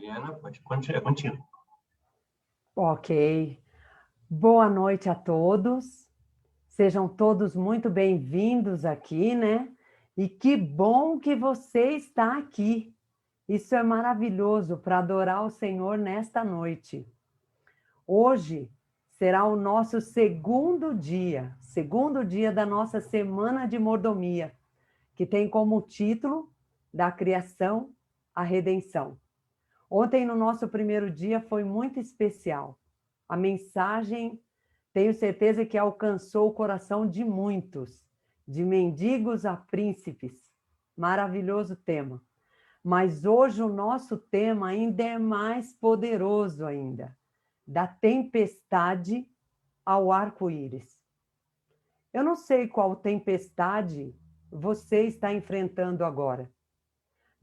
Eliana, é contigo. Ok. Boa noite a todos. Sejam todos muito bem-vindos aqui, né? E que bom que você está aqui. Isso é maravilhoso para adorar o Senhor nesta noite. Hoje será o nosso segundo dia da nossa Semana de Mordomia, que tem como título da criação à redenção. Ontem, no nosso primeiro dia, foi muito especial. A mensagem, tenho certeza que alcançou o coração de muitos, de mendigos a príncipes. Maravilhoso tema. Mas hoje o nosso tema ainda é mais poderoso ainda. Da tempestade ao arco-íris. Eu não sei qual tempestade você está enfrentando agora.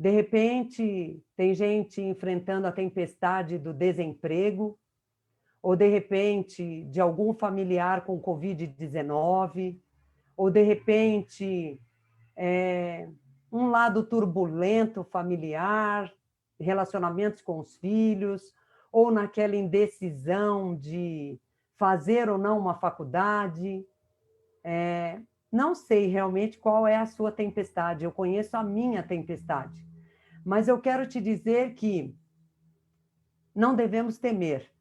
De repente, tem gente enfrentando a tempestade do desemprego, ou de repente, de algum familiar com Covid-19, ou de repente, um lado turbulento familiar, relacionamentos com os filhos, ou naquela indecisão de fazer ou não uma faculdade. Não sei realmente qual é a sua tempestade, eu conheço a minha tempestade. Mas eu quero te dizer que não devemos temer.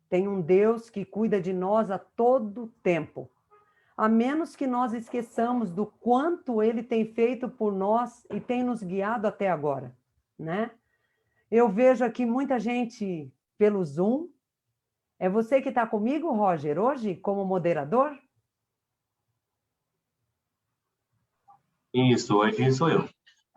Tem um Deus que cuida de nós a todo tempo. A menos que nós esqueçamos do quanto Ele tem feito por nós e tem nos guiado até agora, né? Eu vejo aqui muita gente pelo Zoom. É você que está comigo, Roger, hoje, como moderador? Isso, hoje sou eu.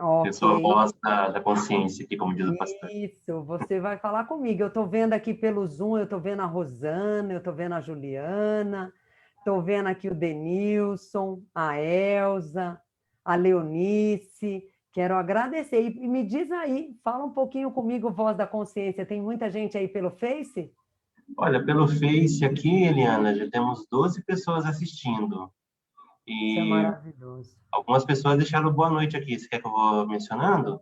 Ok. Eu sou a voz da consciência aqui, como diz o pastor. Isso, você vai falar comigo. Eu estou vendo aqui pelo Zoom, eu estou vendo a Rosana, eu estou vendo a Juliana, estou vendo aqui o Denilson, a Elza, a Leonice. Quero agradecer. E me diz aí, fala um pouquinho comigo, voz da consciência. Tem muita gente aí pelo Face? Olha, pelo Face aqui, Eliana, já temos 12 pessoas assistindo. Isso é E maravilhoso. algumas pessoas deixaram boa noite aqui. Você quer que eu vou mencionando?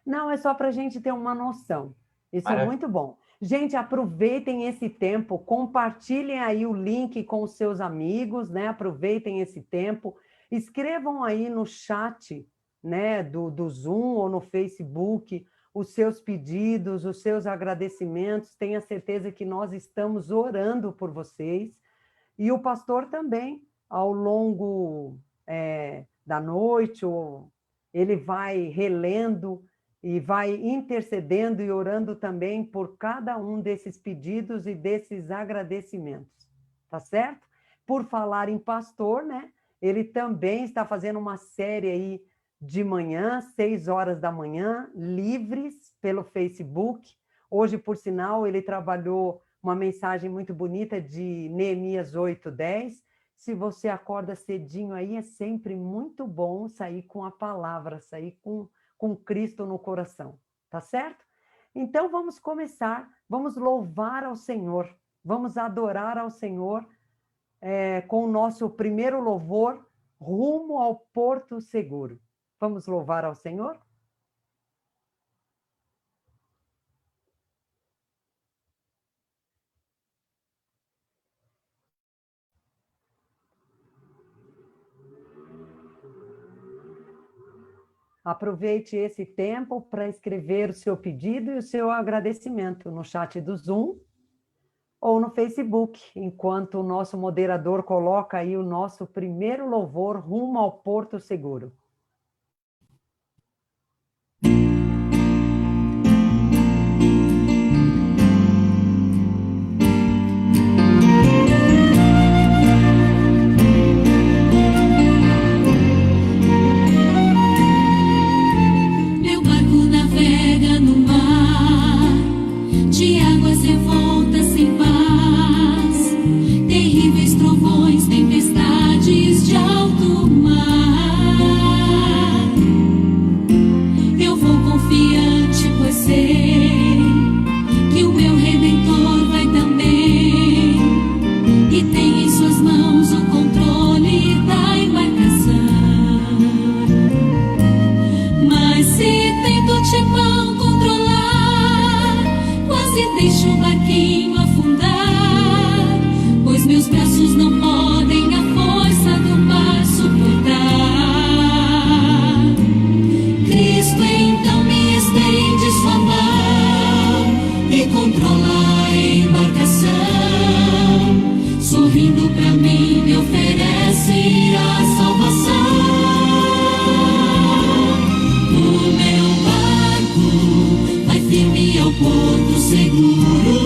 Não, é só para a gente ter uma noção. Isso é Maravilha. muito bom. Gente, aproveitem esse tempo, compartilhem aí o link com os seus amigos, né? Aproveitem esse tempo, escrevam aí no chat, né, do Zoom ou no Facebook os seus pedidos, os seus agradecimentos. Tenha certeza que nós estamos orando por vocês. E o pastor também, ao longo da noite, ele vai relendo e vai intercedendo e orando também por cada um desses pedidos e desses agradecimentos, tá certo? Por falar em pastor, né? Ele também está fazendo uma série aí de manhã, 6 horas da manhã, livres pelo Facebook. Hoje, por sinal, ele trabalhou uma mensagem muito bonita de Neemias 8:10. Se você acorda cedinho aí, é sempre muito bom sair com a palavra, sair com Cristo no coração, tá certo? Então vamos começar, vamos louvar ao Senhor, vamos adorar ao Senhor com o nosso primeiro louvor, rumo ao Porto Seguro. Vamos louvar ao Senhor? Aproveite esse tempo para escrever o seu pedido e o seu agradecimento no chat do Zoom ou no Facebook, enquanto o nosso moderador coloca aí o nosso primeiro louvor rumo ao Porto Seguro. Terríveis trovões, tempestades de alto mar. deixo o barquinho afundar, pois meus braços não podem a força do mar suportar. Cristo então me estende sua mão e controla a embarcação, sorrindo pra mim me oferece a salvação. O meu barco vai firme ao porto seguro,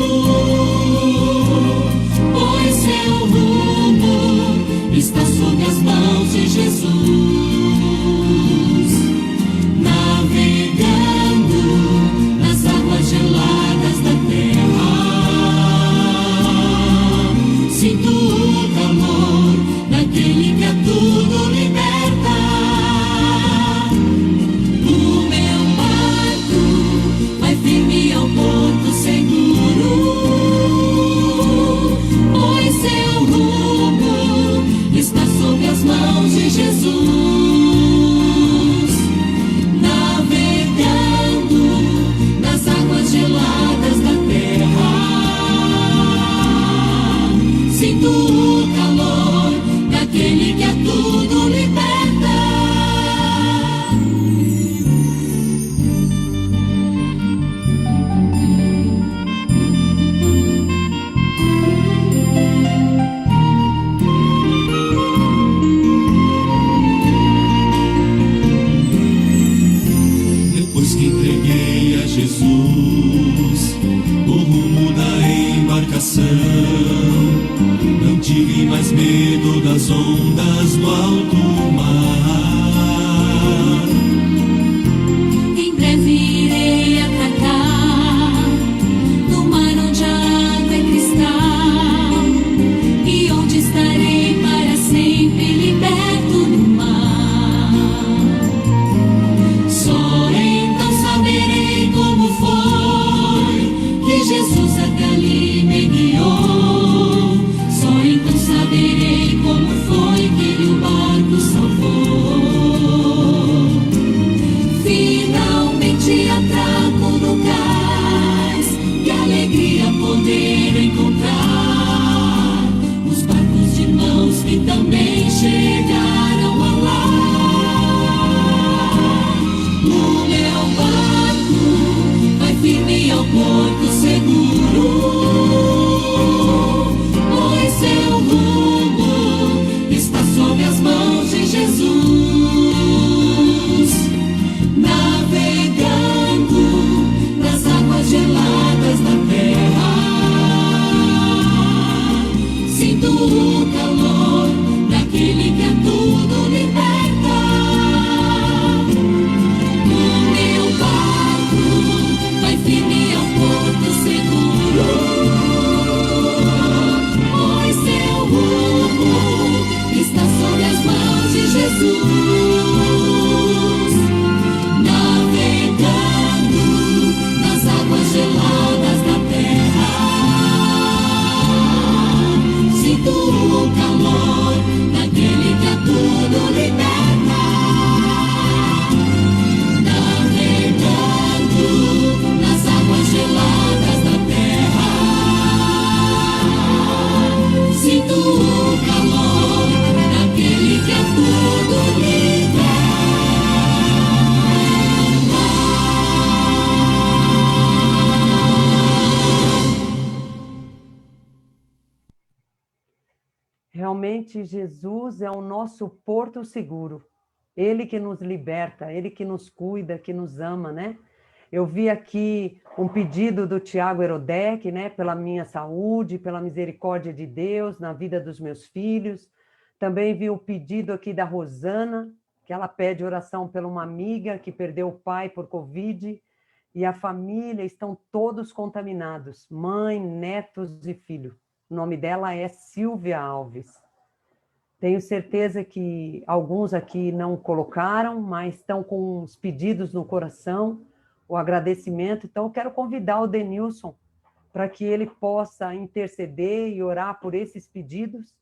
pois seu rumo está sob as mãos de Jesus. Navegando nas águas geladas da terra, sinto o calor daquele que a tudo liberta. O meu barco vai firme ao porto seguro, pois seu rumo está sob as mãos de Jesus. Navegando nas águas geladas da terra, sinto o calor daquele que a tudo liberta. Depois que entreguei a Jesus o rumo da embarcação, não tive mais medo das ondas do alto mar. Em breve irei atracar no mar onde a água é cristal, e onde estarei para sempre liberto no mar. Só então saberei como foi que Jesus até ali me guiou. Só então saberei como foi que ele o barco salvou. Finalmente atraco no cais, que alegria poder encontrar os barcos de irmãos que também chegaram ao lar. O meu barco vai firme ao porto seguro, pois seu rumo está sob as mãos de Jesus. Navegando nas águas geladas da terra, sinto o calor daquele que a tudo liberta. O meu barco vai firme ao porto seguro, pois seu rumo está sob as mãos de Jesus. Navegando nas águas geladas da terra, sinto o calor daquele que a tudo liberta. Navegando nas águas geladas da terra, sinto o calor daquele que a tudo liberta. Realmente, Jesus é o nosso porto seguro. Ele que nos liberta, Ele que nos cuida, que nos ama, né? Eu vi aqui um pedido do Tiago Herodec, né? Pela minha saúde, pela misericórdia de Deus na vida dos meus filhos. Também vi o pedido aqui da Rosana, que ela pede oração por uma amiga que perdeu o pai por Covid, e a família estão todos contaminados, mãe, netos e filho. O nome dela é Silvia Alves. Tenho certeza que alguns aqui não colocaram, mas estão com os pedidos no coração, o agradecimento. Então, eu quero convidar o Denilson para que ele possa interceder e orar por esses pedidos,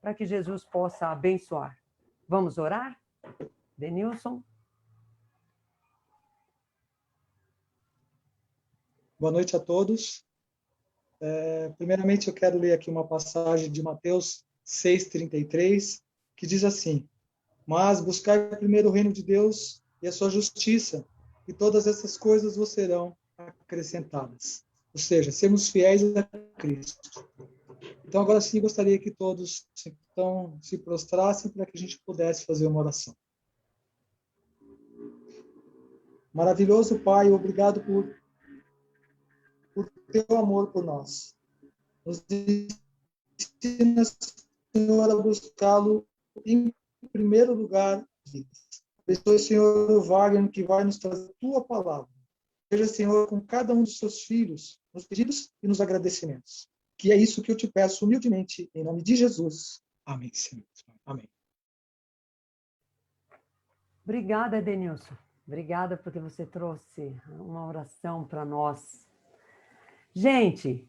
para que Jesus possa abençoar. Vamos orar? Denilson? Boa noite a todos. Primeiramente, eu quero ler aqui uma passagem de Mateus 6:33, que diz assim: mas buscai primeiro o reino de Deus e a sua justiça, e todas essas coisas vos serão acrescentadas. Ou seja, sermos fiéis a Cristo. Então, agora sim, gostaria que todos então, se prostrassem para que a gente pudesse fazer uma oração. Maravilhoso Pai, obrigado por teu amor por nós. Nos ensina, Senhor, a buscá-lo em primeiro lugar. Abençoe, Senhor, o Wagner, que vai nos trazer a tua palavra. Seja, Senhor, com cada um dos seus filhos, nos pedidos e nos agradecimentos. Que é isso que eu te peço humildemente, em nome de Jesus. Amém, Senhor. Amém. Obrigada, Edenilson. Obrigada porque você trouxe uma oração para nós. Gente,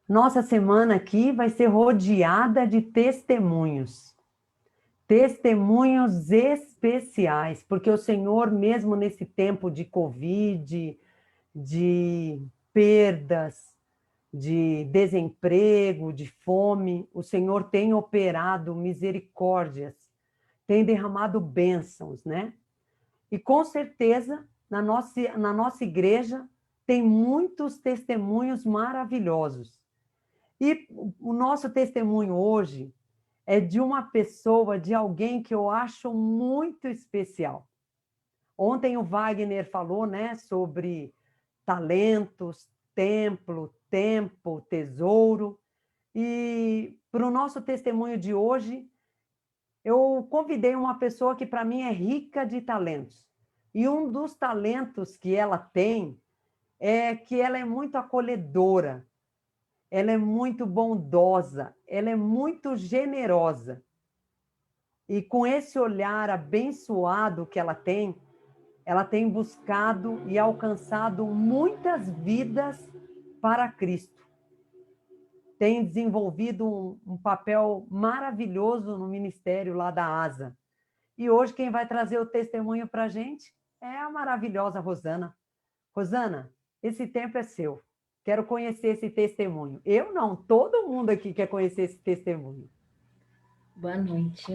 nossa semana aqui vai ser rodeada de testemunhos. Testemunhos especiais, porque o Senhor, mesmo nesse tempo de Covid, de perdas, de desemprego, de fome, o Senhor tem operado misericórdias, tem derramado bênçãos, né? E com certeza, na nossa igreja, tem muitos testemunhos maravilhosos. E o nosso testemunho hoje é de uma pessoa, de alguém que eu acho muito especial. Ontem o Wagner falou, né, sobre talentos, tempo, tesouro. E para o nosso testemunho de hoje, eu convidei uma pessoa que para mim é rica de talentos. E um dos talentos que ela tem é que ela é muito acolhedora, ela é muito bondosa, ela é muito generosa. E com esse olhar abençoado que ela tem buscado e alcançado muitas vidas para Cristo. Tem desenvolvido um papel maravilhoso no ministério lá da ASA. E hoje quem vai trazer o testemunho para a gente é a maravilhosa Rosana. Rosana, esse tempo é seu. Quero conhecer esse testemunho. Eu não, todo mundo aqui quer conhecer esse testemunho. Boa noite.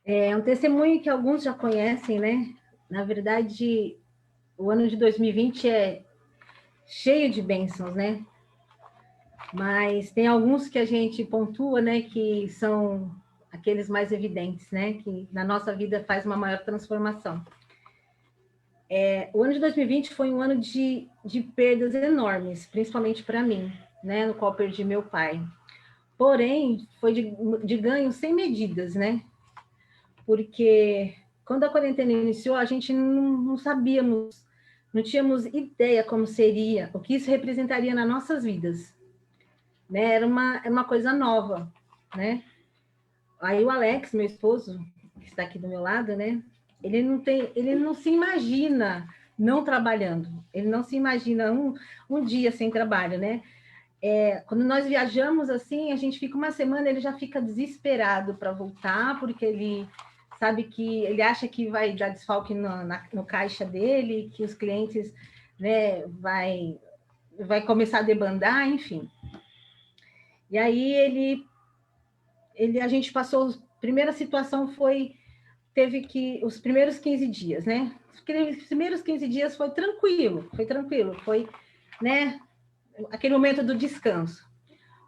É um testemunho que alguns já conhecem, né? Na verdade, o ano de 2020 é cheio de bênçãos, né? Mas tem alguns que a gente pontua, né? Que são aqueles mais evidentes, né? Que na nossa vida faz uma maior transformação. O ano de 2020 foi um ano de perdas enormes, principalmente para mim, né? No qual perdi meu pai. Porém, foi de ganho sem medidas, né? Porque quando a quarentena iniciou, a gente não sabíamos, não tínhamos ideia como seria, o que isso representaria nas nossas vidas. Né? Era uma coisa nova, né? Aí o Alex, meu esposo, que está aqui do meu lado, né? Ele não se imagina não trabalhando, ele não se imagina um dia sem trabalho, né? Quando nós viajamos assim, a gente fica uma semana, ele já fica desesperado para voltar, porque ele sabe que ele acha que vai dar desfalque no caixa dele, que os clientes, né, vai começar a debandar, enfim. E aí a gente passou, a primeira situação teve que, os primeiros 15 dias, né? Os primeiros 15 dias foi tranquilo, né, aquele momento do descanso.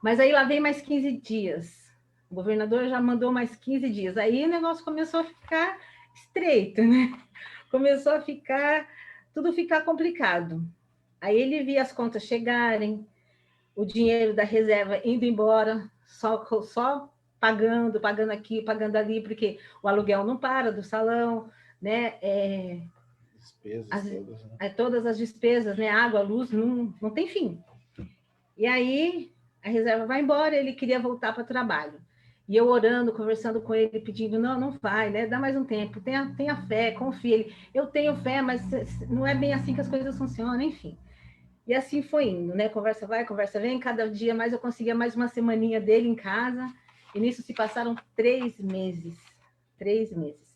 Mas aí lá vem mais 15 dias. O governador já mandou mais 15 dias. Aí o negócio começou a ficar estreito, né? Começou a tudo ficar complicado. Aí ele via as contas chegarem, o dinheiro da reserva indo embora, só pagando aqui, pagando ali, porque o aluguel não para do salão, né? Despesas todas, né? Todas as despesas, né? Água, luz, não tem fim. E aí a reserva vai embora, ele queria voltar para o trabalho. E eu orando, conversando com ele, pedindo, não vai, né? Dá mais um tempo, tenha fé, confia. Eu tenho fé, mas não é bem assim que as coisas funcionam, enfim. E assim foi indo, né? Conversa vai, conversa vem, cada dia mais eu conseguia mais uma semaninha dele em casa, e nisso se passaram 3 meses. 3 meses.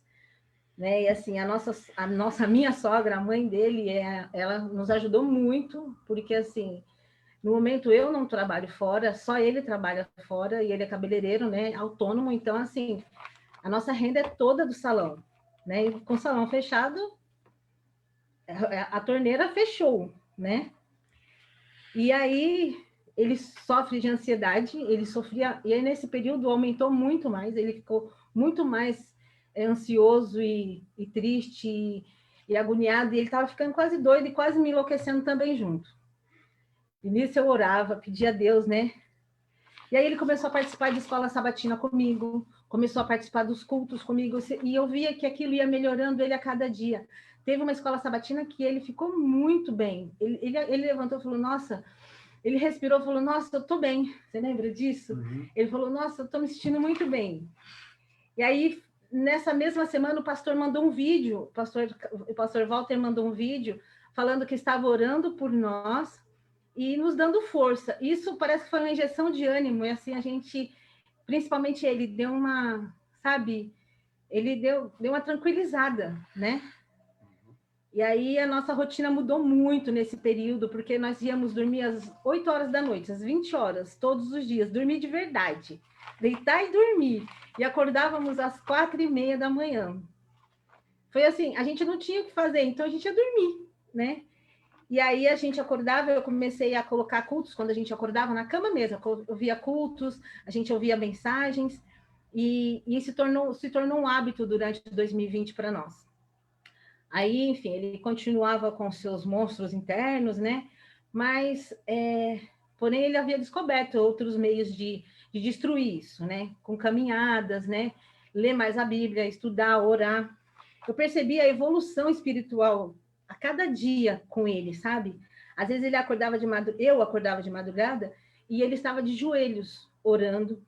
Né? E assim, a minha sogra, a mãe dele, ela nos ajudou muito, porque assim, No momento, eu não trabalho fora, só ele trabalha fora, e ele é cabeleireiro, né, autônomo, então, assim, a nossa renda é toda do salão, né, e com o salão fechado, a torneira fechou, né, e aí ele sofre de ansiedade, ele sofria, e aí nesse período aumentou muito mais, ele ficou muito mais ansioso e triste e agoniado, e ele estava ficando quase doido e quase me enlouquecendo também junto. E nisso eu orava, pedia a Deus, né? E aí ele começou a participar de escola sabatina comigo, começou a participar dos cultos comigo, e eu via que aquilo ia melhorando ele a cada dia. Teve uma escola sabatina que ele ficou muito bem. Ele levantou e falou, nossa, ele respirou e falou, nossa, eu tô bem. Você lembra disso? Uhum. Ele falou, nossa, eu tô me sentindo muito bem. E aí, nessa mesma semana, o pastor mandou um vídeo, o pastor Walter mandou um vídeo falando que estava orando por nós e nos dando força. Isso parece que foi uma injeção de ânimo, e assim, a gente, principalmente ele, deu uma, sabe, ele deu uma tranquilizada, né? E aí a nossa rotina mudou muito nesse período, porque nós íamos dormir às 8 horas da noite, às 20 horas, todos os dias, dormir de verdade, deitar e dormir, e acordávamos às 4:30 da manhã. Foi assim, a gente não tinha o que fazer, então a gente ia dormir, né? E aí a gente acordava, eu comecei a colocar cultos, quando a gente acordava na cama mesmo, eu ouvia cultos, a gente ouvia mensagens, e se tornou um hábito durante 2020 para nós. Aí, enfim, ele continuava com seus monstros internos, né? Mas, porém, ele havia descoberto outros meios de destruir isso, né? Com caminhadas, né? Ler mais a Bíblia, estudar, orar. Eu percebi a evolução espiritual a cada dia com ele, sabe? Às vezes ele acordava eu acordava de madrugada e ele estava de joelhos orando,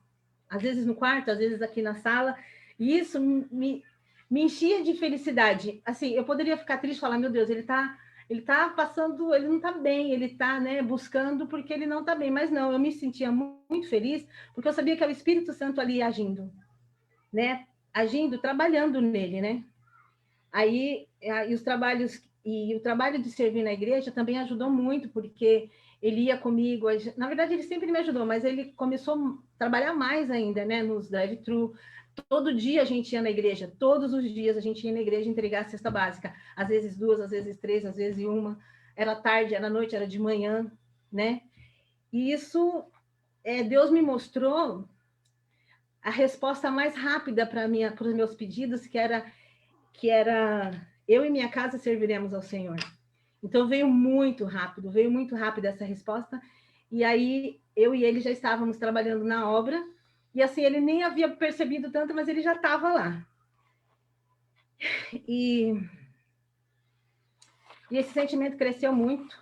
às vezes no quarto, às vezes aqui na sala, e isso me enchia de felicidade. Assim, eu poderia ficar triste e falar, meu Deus, ele tá passando, ele não tá bem, ele tá, né, buscando porque ele não tá bem, mas não, eu me sentia muito feliz porque eu sabia que é o Espírito Santo ali agindo, né? Agindo, trabalhando nele, né? Aí, e o trabalho de servir na igreja também ajudou muito, porque ele ia comigo, na verdade ele sempre me ajudou, mas ele começou a trabalhar mais ainda, né, nos drive-thru. Todo dia a gente ia na igreja, todos os dias a gente ia na igreja entregar a cesta básica, às vezes 2, às vezes 3, às vezes 1, era tarde, era noite, era de manhã, né? E isso, Deus me mostrou a resposta mais rápida para os meus pedidos, que era eu e minha casa serviremos ao Senhor. Então veio muito rápido essa resposta, e aí eu e ele já estávamos trabalhando na obra, e assim, ele nem havia percebido tanto, mas ele já estava lá. E esse sentimento cresceu muito,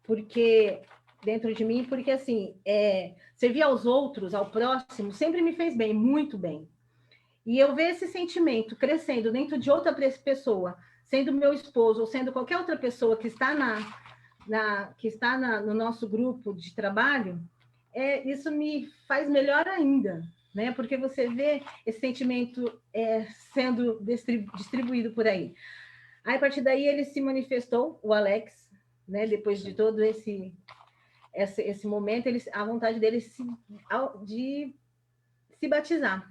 porque dentro de mim, porque assim, servir aos outros, ao próximo, sempre me fez bem, muito bem. E eu ver esse sentimento crescendo dentro de outra pessoa, sendo meu esposo ou sendo qualquer outra pessoa que está no nosso grupo de trabalho, isso me faz melhor ainda, né? Porque você vê esse sentimento sendo distribuído por aí. Aí, a partir daí, ele se manifestou, o Alex, né? Depois de todo esse momento, a vontade dele de se batizar.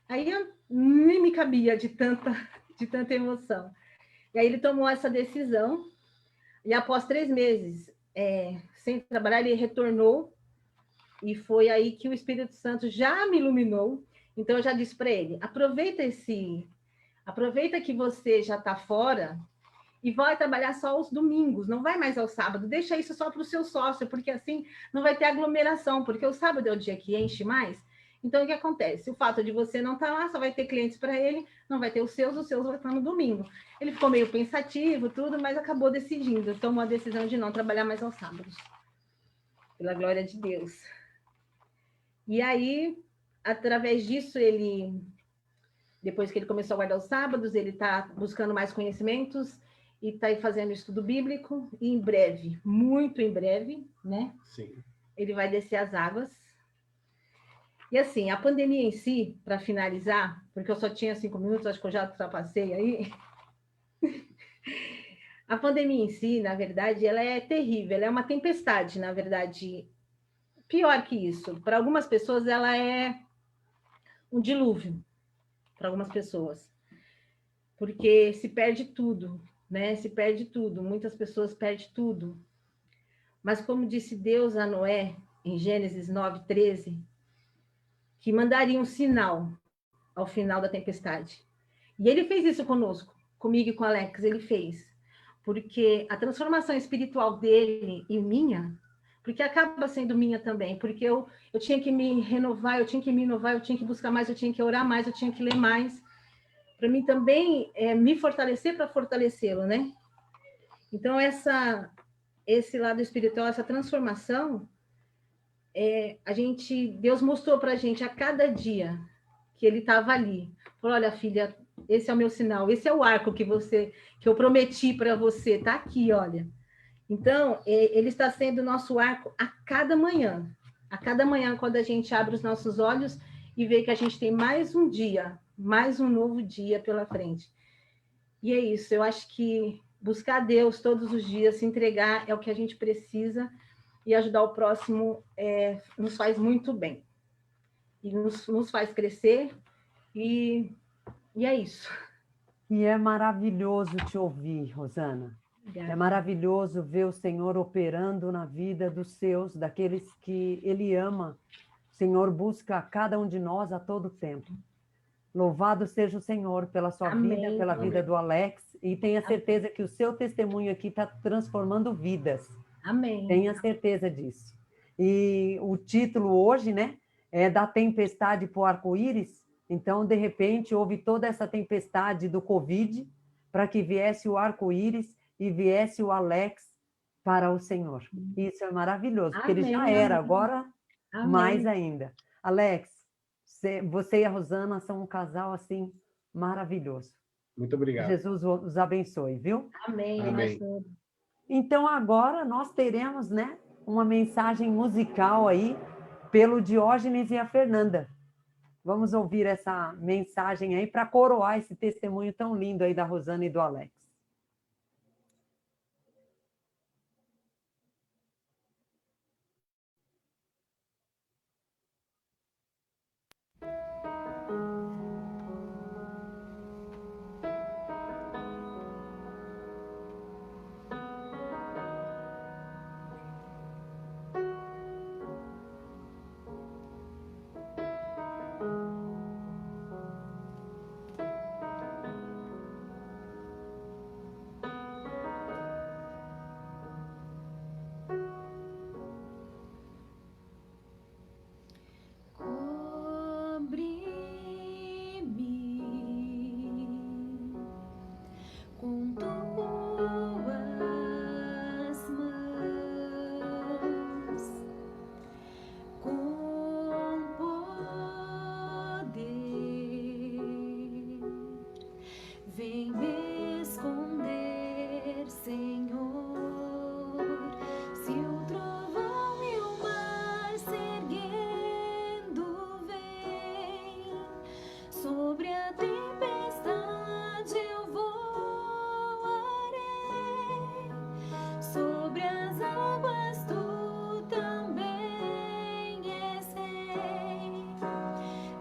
Aí eu nem me cabia de tanta emoção. E aí ele tomou essa decisão, e após 3 meses sem trabalhar, ele retornou, e foi aí que o Espírito Santo já me iluminou. Então eu já disse para ele, aproveita que você já está fora e vai trabalhar só os domingos, não vai mais ao sábado, deixa isso só para o seu sócio, porque assim não vai ter aglomeração, porque o sábado é o dia que enche mais. Então, o que acontece? O fato de você não estar lá, só vai ter clientes para ele, não vai ter os seus vai estar no domingo. Ele ficou meio pensativo, tudo, mas acabou decidindo, tomou a decisão de não trabalhar mais aos sábados. Pela glória de Deus. E aí, através disso, depois que ele começou a guardar os sábados, ele está buscando mais conhecimentos e está aí fazendo estudo bíblico, e em breve, muito em breve, né? Sim. Ele vai descer as águas. E assim, a pandemia em si, para finalizar, porque eu só tinha 5 minutos, acho que eu já ultrapassei aí. A pandemia em si, na verdade, ela é terrível, ela é uma tempestade, na verdade. Pior que isso, para algumas pessoas ela é um dilúvio, para algumas pessoas, porque se perde tudo, né? Se perde tudo, muitas pessoas perdem tudo. Mas como disse Deus a Noé, em Gênesis 9:13, que mandaria um sinal ao final da tempestade. E ele fez isso conosco, comigo e com o Alex, ele fez. Porque a transformação espiritual dele e minha, porque acaba sendo minha também, porque eu tinha que me renovar, eu tinha que me inovar, eu tinha que buscar mais, eu tinha que orar mais, eu tinha que ler mais, para mim também me fortalecer para fortalecê-lo, né? Então, esse lado espiritual, essa transformação, Deus mostrou para a gente a cada dia que ele estava ali. Falou, olha, filha, esse é o meu sinal, esse é o arco que eu prometi para você, tá aqui, olha. Então, ele está sendo o nosso arco a cada manhã. A cada manhã, quando a gente abre os nossos olhos e vê que a gente tem mais um dia, mais um novo dia pela frente. E é isso, eu acho que buscar Deus todos os dias, se entregar, é o que a gente precisa, e ajudar o próximo nos faz muito bem. E nos faz crescer, e é isso. E é maravilhoso te ouvir, Rosana. Obrigada. É maravilhoso ver o Senhor operando na vida dos seus, daqueles que Ele ama. O Senhor busca cada um de nós a todo tempo. Louvado seja o Senhor pela sua Amém. vida, pela vida do Alex, e tenha certeza que o seu testemunho aqui está transformando vidas. Amém. Tenha certeza disso. E o título hoje, né, é da tempestade para o arco-íris. Então, de repente, houve toda essa tempestade do Covid para que viesse o arco-íris e viesse o Alex para o Senhor. Isso é maravilhoso, porque ele já era, agora Amém. Mais ainda. Alex, você e a Rosana são um casal, assim, maravilhoso. Muito obrigado. Jesus os abençoe, viu? Amém. Amém. Então, agora nós teremos, né, uma mensagem musical aí pelo Diógenes e a Fernanda. Vamos ouvir essa mensagem aí para coroar esse testemunho tão lindo aí da Rosana e do Alex.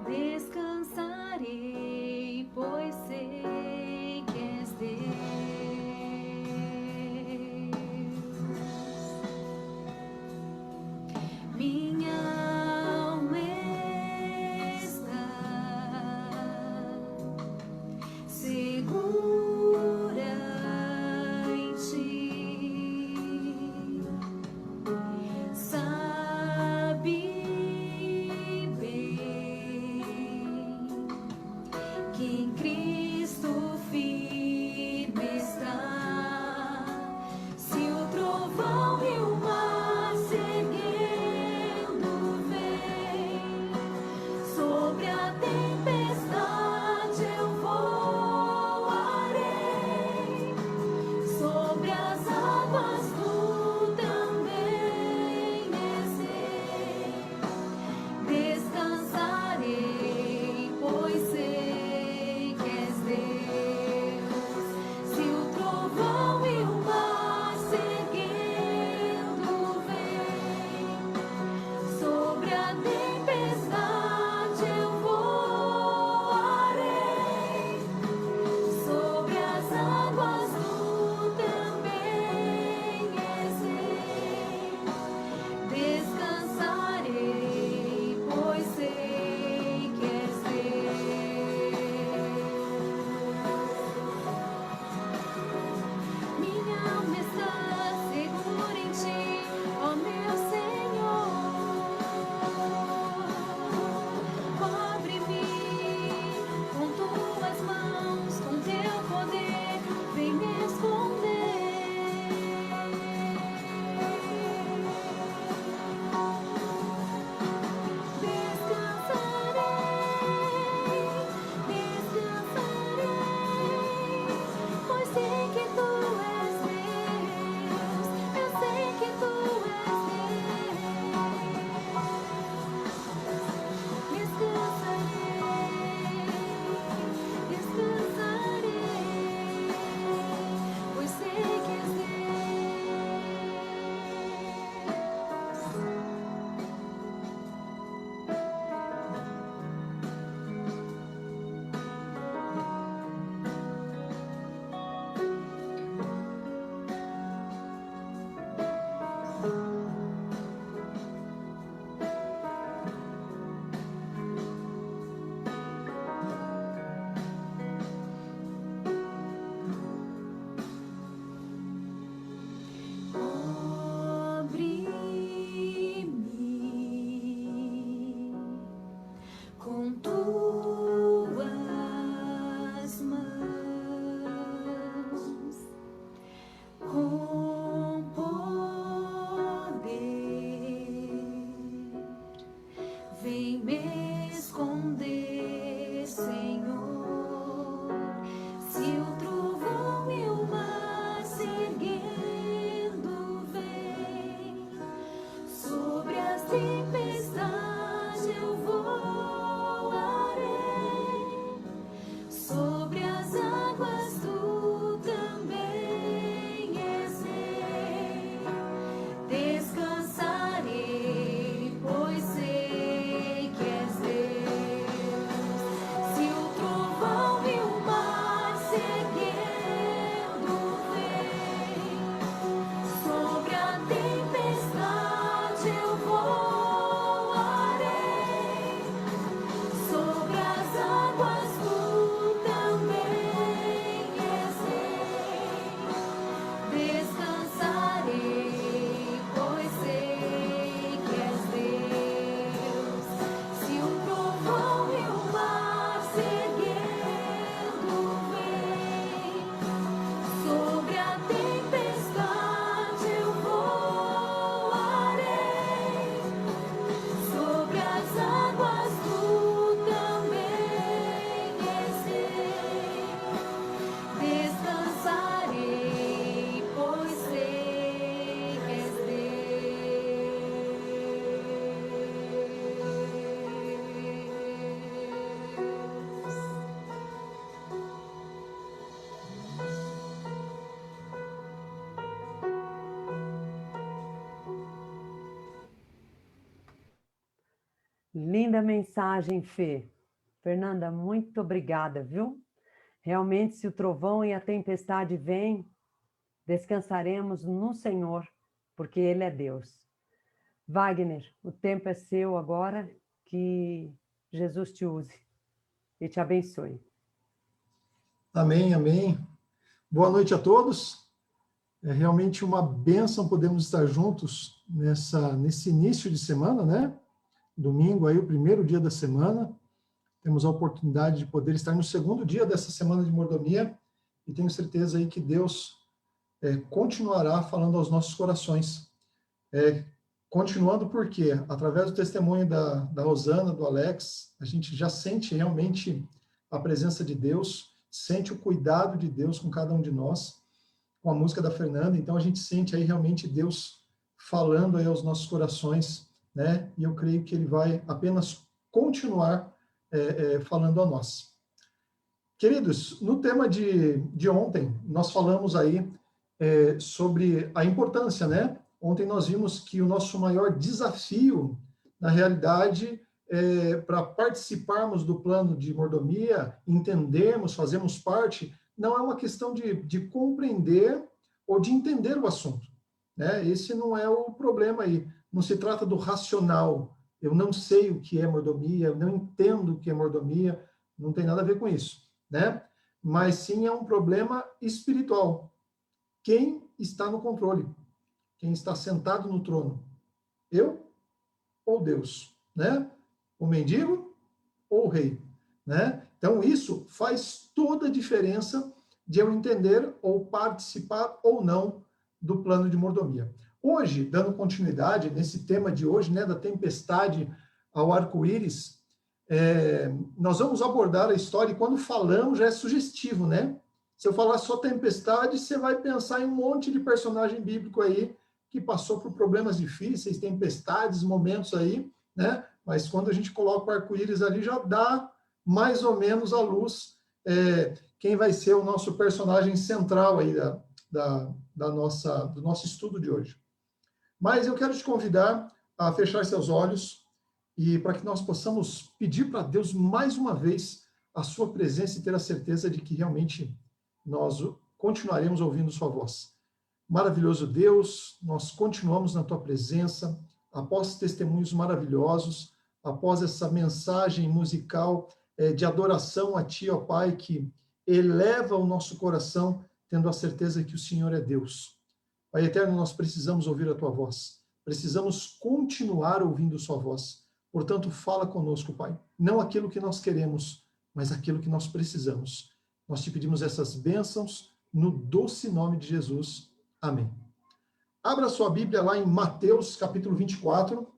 Descansarei, pois sei que és Sobre as águas tu também és rei. Descansarei, pois sei que és Deus. Se o trovão e o mar seguindo vem, sobre a tempestade eu voarei. Sobre as águas tu também és rei. Descansarei, pois sei que és Deus. Se o trovão e o mar seguindo vem, sobre a tempestade eu voarei. Sobre as águas tu também és rei. Descansarei, pois sei que és Linda mensagem, Fê. Fernanda, muito obrigada, viu? Realmente, se o trovão e a tempestade vêm, descansaremos no Senhor, porque Ele é Deus. Wagner, o tempo é seu agora, que Jesus te use e te abençoe. Amém, amém. Boa noite a todos. É realmente uma bênção podermos estar juntos nesse início de semana, né? Domingo aí, o primeiro dia da semana. Temos a oportunidade de poder estar no segundo dia dessa semana de mordomia e tenho certeza aí que Deus continuará falando aos nossos corações. Continuando porque, através do testemunho da Rosana, do Alex, a gente já sente realmente a presença de Deus, sente o cuidado de Deus com cada um de nós, com a música da Fernanda, então a gente sente aí realmente Deus falando aí aos nossos corações, né? E eu creio que Ele vai apenas continuar falando a nós. Queridos, no tema de ontem, nós falamos aí sobre a importância, né? Ontem nós vimos que o nosso maior desafio, na realidade, para participarmos do plano de mordomia, entendermos, fazermos parte, não é uma questão de compreender ou de entender o assunto, né? Esse não é o problema aí. Não se trata do racional. Eu não sei o que é mordomia, eu não entendo o que é mordomia, não tem nada a ver com isso, né? Mas sim é um problema espiritual. Quem está no controle? Quem está sentado no trono? Eu ou Deus, né? O mendigo ou o rei, né? Então isso faz toda a diferença de eu entender ou participar ou não do plano de mordomia. Hoje, dando continuidade nesse tema de hoje, né, da tempestade ao arco-íris, nós vamos abordar a história e quando falamos já é sugestivo, né? Se eu falar só tempestade, você vai pensar em um monte de personagem bíblico aí que passou por problemas difíceis, tempestades, momentos aí, né? Mas quando a gente coloca o arco-íris ali, já dá mais ou menos à luz quem vai ser o nosso personagem central aí do nosso estudo de hoje. Mas eu quero te convidar a fechar seus olhos e para que nós possamos pedir para Deus mais uma vez a sua presença e ter a certeza de que realmente nós continuaremos ouvindo sua voz. Maravilhoso Deus, nós continuamos na tua presença, após testemunhos maravilhosos, após essa mensagem musical de adoração a ti, ó Pai, que eleva o nosso coração, tendo a certeza que o Senhor é Deus. Pai eterno, nós precisamos ouvir a tua voz. Precisamos continuar ouvindo sua voz. Portanto, fala conosco, Pai. Não aquilo que nós queremos, mas aquilo que nós precisamos. Nós te pedimos essas bênçãos no doce nome de Jesus. Amém. Abra sua Bíblia lá em Mateus, capítulo 24.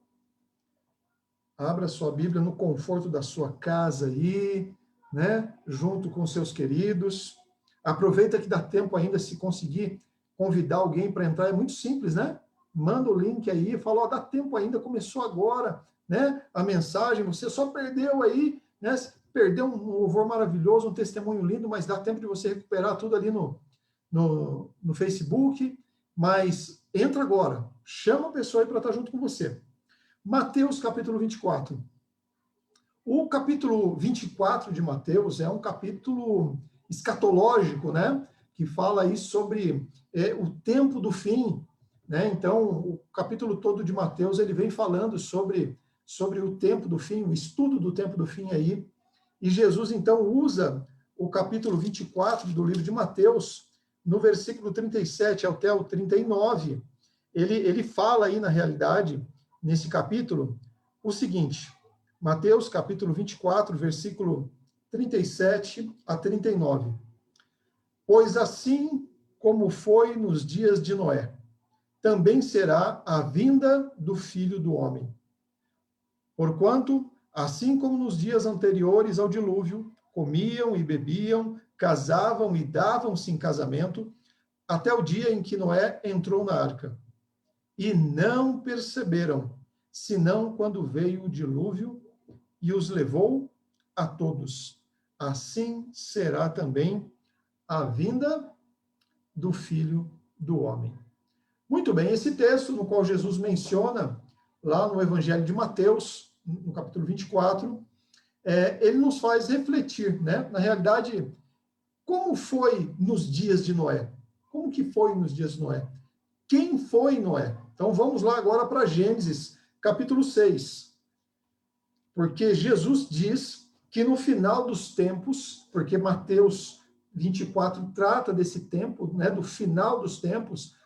Abra sua Bíblia no conforto da sua casa aí, né? Junto com seus queridos. Aproveita que dá tempo ainda, se conseguir convidar alguém para entrar, é muito simples, né? Manda o link aí, fala, ó, dá tempo ainda, começou agora, né? A mensagem, você só perdeu aí, né? perder um louvor maravilhoso, um testemunho lindo, mas dá tempo de você recuperar tudo ali no Facebook. Mas entra agora, chama a pessoa aí para estar junto com você. Mateus capítulo 24. O capítulo 24 de Mateus é um capítulo escatológico, né? Que fala aí sobre o tempo do fim, né? Então, o capítulo todo de Mateus, ele vem falando sobre o tempo do fim, o estudo do tempo do fim aí. E Jesus, então, usa o capítulo 24 do livro de Mateus, no versículo 37 até o 39, ele fala aí, na realidade, nesse capítulo, o seguinte, Mateus, capítulo 24, versículo 37 a 39. Pois assim como foi nos dias de Noé, também será a vinda do Filho do Homem. Porquanto, assim como nos dias anteriores ao dilúvio, comiam e bebiam, casavam e davam-se em casamento, até o dia em que Noé entrou na arca. E não perceberam, senão quando veio o dilúvio e os levou a todos. Assim será também a vinda do Filho do Homem. Muito bem, esse texto no qual Jesus menciona, lá no Evangelho de Mateus, no capítulo 24, ele nos faz refletir, né? Na realidade, como foi nos dias de Noé? Como que foi nos dias de Noé? Quem foi Noé? Então vamos lá agora para Gênesis, capítulo 6. Porque Jesus diz que no final dos tempos, porque Mateus 24 trata desse tempo, né, do final dos tempos,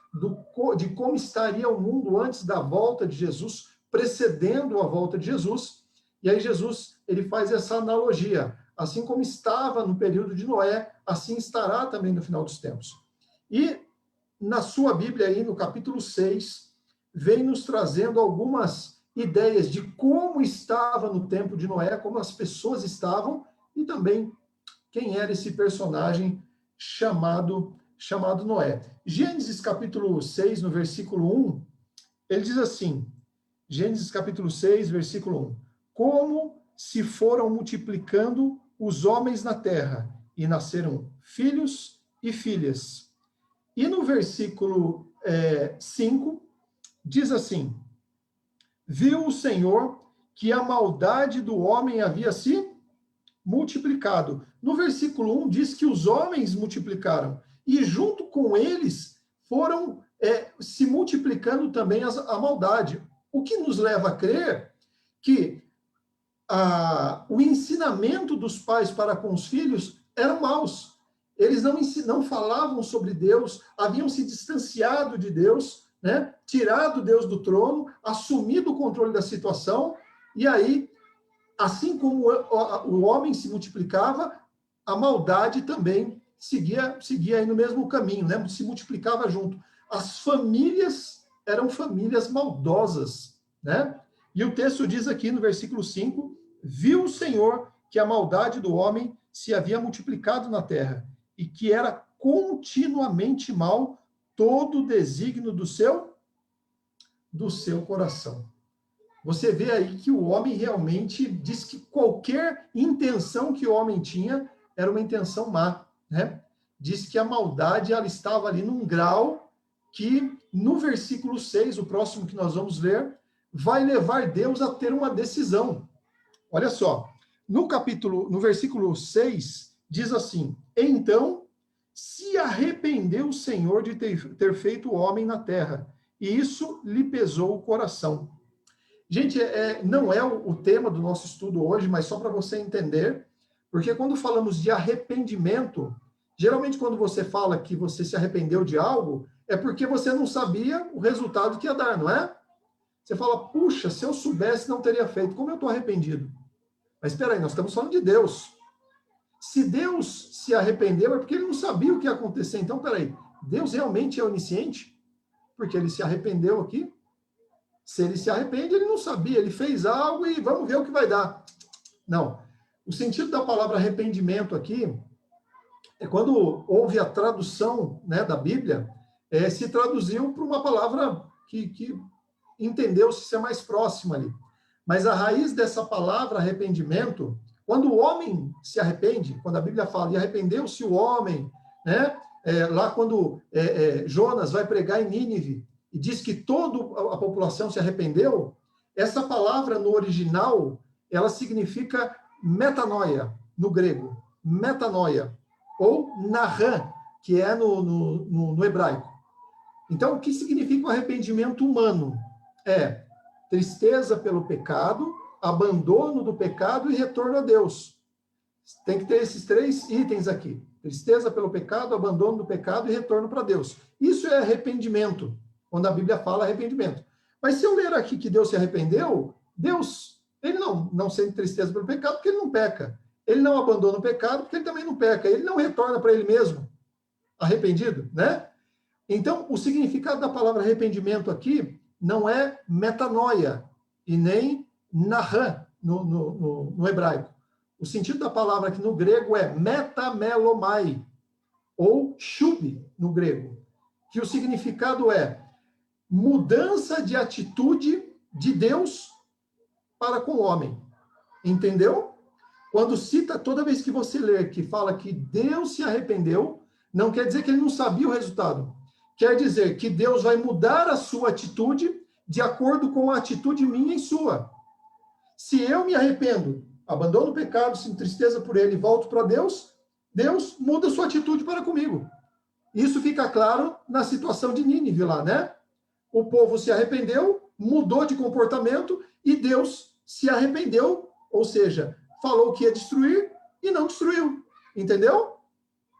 de como estaria o mundo antes da volta de Jesus, precedendo a volta de Jesus. E aí Jesus, ele faz essa analogia. Assim como estava no período de Noé, assim estará também no final dos tempos. E na sua Bíblia aí, no capítulo 6, vem nos trazendo algumas ideias de como estava no tempo de Noé, como as pessoas estavam, e também quem era esse personagem chamado Noé. Gênesis capítulo 6, no versículo 1, ele diz assim, Gênesis capítulo 6, versículo 1, como se foram multiplicando os homens na terra, e nasceram filhos e filhas. E no versículo 5, diz assim, viu o Senhor que a maldade do homem havia se multiplicado. No versículo 1 diz que os homens multiplicaram, e junto com eles foram se multiplicando também a maldade. O que nos leva a crer que o ensinamento dos pais para com os filhos eram maus. Eles não falavam sobre Deus, haviam se distanciado de Deus, né? Tirado Deus do trono, assumido o controle da situação, e aí, assim como o homem se multiplicava, a maldade também seguia aí no mesmo caminho, né? Se multiplicava junto. As famílias eram famílias maldosas, né? E o texto diz aqui no versículo 5, viu o Senhor que a maldade do homem se havia multiplicado na terra, e que era continuamente mal todo o desígnio do seu coração. Você vê aí que o homem realmente diz que qualquer intenção que o homem tinha era uma intenção má, né? Diz que a maldade ela estava ali num grau que, no versículo 6, o próximo que nós vamos ler, vai levar Deus a ter uma decisão. Olha só, no versículo 6, diz assim, então se arrependeu o Senhor de ter feito o homem na terra, e isso lhe pesou o coração. Gente, não é o tema do nosso estudo hoje, mas só para você entender, porque quando falamos de arrependimento, geralmente quando você fala que você se arrependeu de algo, é porque você não sabia o resultado que ia dar, não é? Você fala, puxa, se eu soubesse, não teria feito. Como eu estou arrependido? Mas espera aí, nós estamos falando de Deus. Se Deus se arrependeu, é porque ele não sabia o que ia acontecer. Então, espera aí, Deus realmente é onisciente? Porque ele se arrependeu aqui? Se ele se arrepende, ele não sabia, ele fez algo e vamos ver o que vai dar. Não. O sentido da palavra arrependimento aqui é quando houve a tradução, né, da Bíblia, se traduziu para uma palavra que entendeu-se ser mais próxima ali. Mas a raiz dessa palavra arrependimento, Quando o homem se arrepende, quando a Bíblia fala, e arrependeu-se o homem, né? Lá quando Jonas vai pregar em Nínive, e diz que toda a população se arrependeu, essa palavra no original, ela significa metanoia, no grego. Metanoia. Ou nahan, que é no hebraico. Então, o que significa o arrependimento humano? É tristeza pelo pecado, abandono do pecado e retorno a Deus. Tem que ter esses 3 itens aqui. Tristeza pelo pecado, abandono do pecado e retorno para Deus. Isso é arrependimento, quando a Bíblia fala arrependimento. Mas se eu ler aqui que Deus se arrependeu, Deus, ele não sente tristeza pelo pecado porque ele não peca. Ele não abandona o pecado porque ele também não peca. Ele não retorna para ele mesmo arrependido, né? Então, o significado da palavra arrependimento aqui não é metanoia e nem nahan no hebraico. O sentido da palavra aqui no grego é metamelomai, ou shub no grego, que o significado é mudança de atitude de Deus para com o homem. Entendeu? Quando cita, toda vez que você lê que fala que Deus se arrependeu, não quer dizer que ele não sabia o resultado. Quer dizer que Deus vai mudar a sua atitude de acordo com a atitude minha e sua. Se eu me arrependo, abandono o pecado, sinto tristeza por ele e volto para Deus, Deus muda a sua atitude para comigo. Isso fica claro na situação de Nínive lá, né? O povo se arrependeu, mudou de comportamento e Deus se arrependeu, ou seja, falou que ia destruir e não destruiu. Entendeu?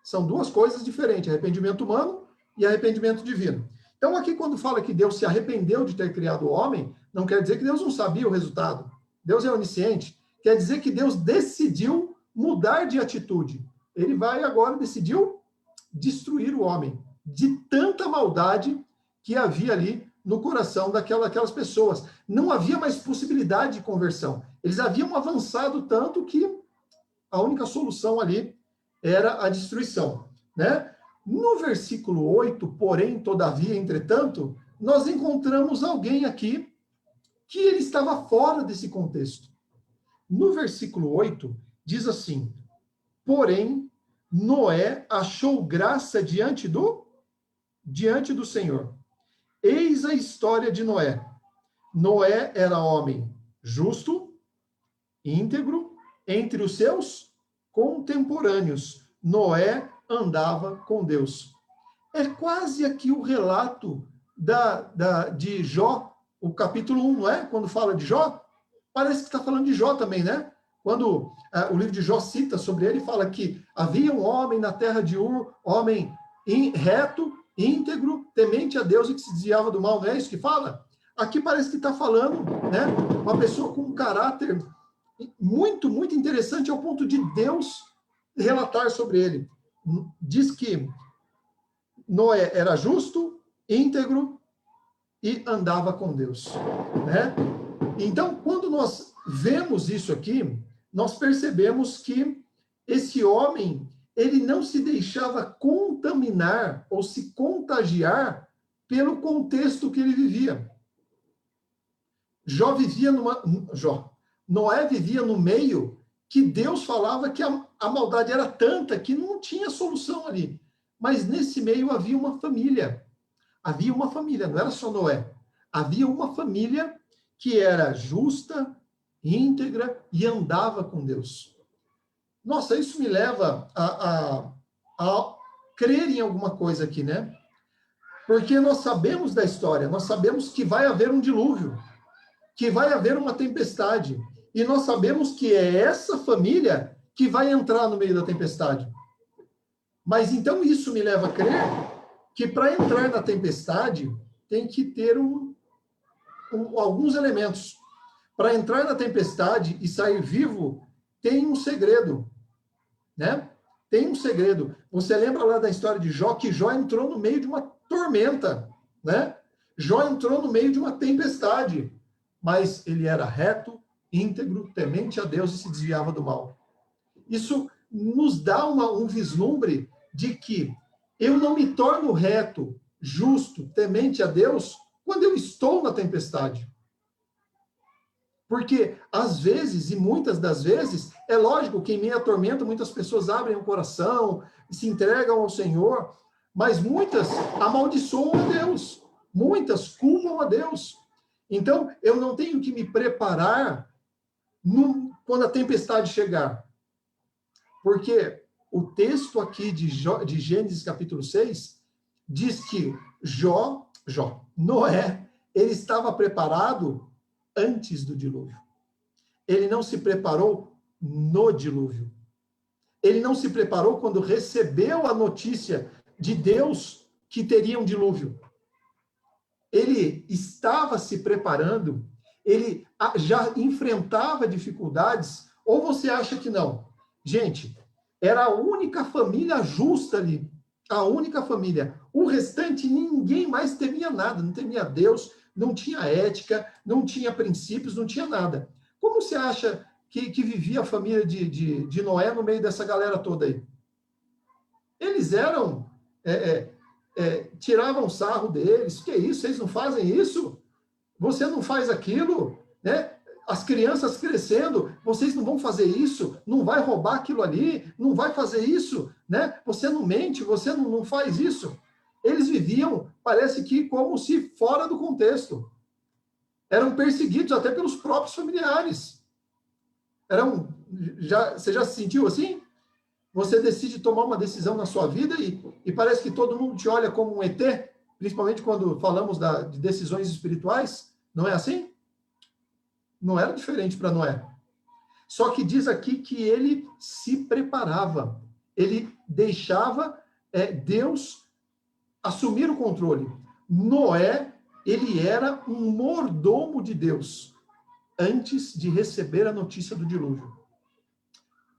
São 2 coisas diferentes, arrependimento humano e arrependimento divino. Então, aqui, quando fala que Deus se arrependeu de ter criado o homem, não quer dizer que Deus não sabia o resultado. Deus é onisciente. Quer dizer que Deus decidiu mudar de atitude. Ele decidiu destruir o homem de tanta maldade que havia ali no coração daquelas pessoas. Não havia mais possibilidade de conversão. Eles haviam avançado tanto que a única solução ali era a destruição, né? No versículo 8, porém, todavia, entretanto, nós encontramos alguém aqui que ele estava fora desse contexto. No versículo 8, diz assim, porém, Noé achou graça diante do Senhor. Eis a história de Noé. Noé era homem justo, íntegro, entre os seus contemporâneos. Noé andava com Deus. É quase aqui o relato de Jó, o capítulo 1, não é? Quando fala de Jó, parece que está falando de Jó também, né? Quando o livro de Jó cita sobre ele, fala que havia um homem na terra de Ur, homem reto, íntegro, temente a Deus e que se desviava do mal, não é isso que fala? Aqui parece que está falando, né? Uma pessoa com um caráter muito, muito interessante ao ponto de Deus relatar sobre ele. Diz que Noé era justo, íntegro e andava com Deus, né? Então, quando nós vemos isso aqui, nós percebemos que esse homem, ele não se deixava contaminar ou se contagiar pelo contexto que ele vivia. Noé vivia no meio que Deus falava que a maldade era tanta que não tinha solução ali. Mas nesse meio havia uma família. Havia uma família, não era só Noé. Havia uma família que era justa, íntegra e andava com Deus. Nossa, isso me leva a crer em alguma coisa aqui, né? Porque nós sabemos da história, nós sabemos que vai haver um dilúvio, que vai haver uma tempestade, e nós sabemos que é essa família que vai entrar no meio da tempestade. Mas então isso me leva a crer que para entrar na tempestade tem que ter alguns elementos. Para entrar na tempestade e sair vivo, tem um segredo, né? Tem um segredo. Você lembra lá da história de Jó, que Jó entrou no meio de uma tormenta, né? Jó entrou no meio de uma tempestade, mas ele era reto, íntegro, temente a Deus e se desviava do mal. Isso nos dá um vislumbre de que eu não me torno reto, justo, temente a Deus quando eu estou na tempestade. Porque, às vezes, e muitas das vezes, É lógico que em meio à tormenta muitas pessoas abrem o coração, se entregam ao Senhor, mas muitas amaldiçoam a Deus, muitas culpam a Deus. Então, eu não tenho que me preparar quando a tempestade chegar. Porque o texto aqui de Gênesis capítulo 6 diz que Noé, ele estava preparado antes do dilúvio. Ele não se preparou no dilúvio. Ele não se preparou quando recebeu a notícia de Deus que teria um dilúvio. Ele estava se preparando, ele já enfrentava dificuldades, ou você acha que não? Gente, era a única família justa ali, a única família. O restante, ninguém mais temia nada, não temia Deus, não tinha ética, não tinha princípios, não tinha nada. Como você acha que vivia a família de Noé no meio dessa galera toda aí? Eles eram... tiravam sarro deles. Que isso? Vocês não fazem isso? Você não faz aquilo? Né? As crianças crescendo, vocês não vão fazer isso? Não vai roubar aquilo ali? Não vai fazer isso? Né? Você não mente? Você não faz isso? Eles viviam, parece que, como se fora do contexto. Eram perseguidos até pelos próprios familiares. Você já se sentiu assim? Você decide tomar uma decisão na sua vida e parece que todo mundo te olha como um ET, principalmente quando falamos de decisões espirituais. Não é assim? Não era diferente para Noé. Só que diz aqui que ele se preparava. Ele deixava Deus assumir o controle. Noé, ele era um mordomo de Deus antes de receber a notícia do dilúvio.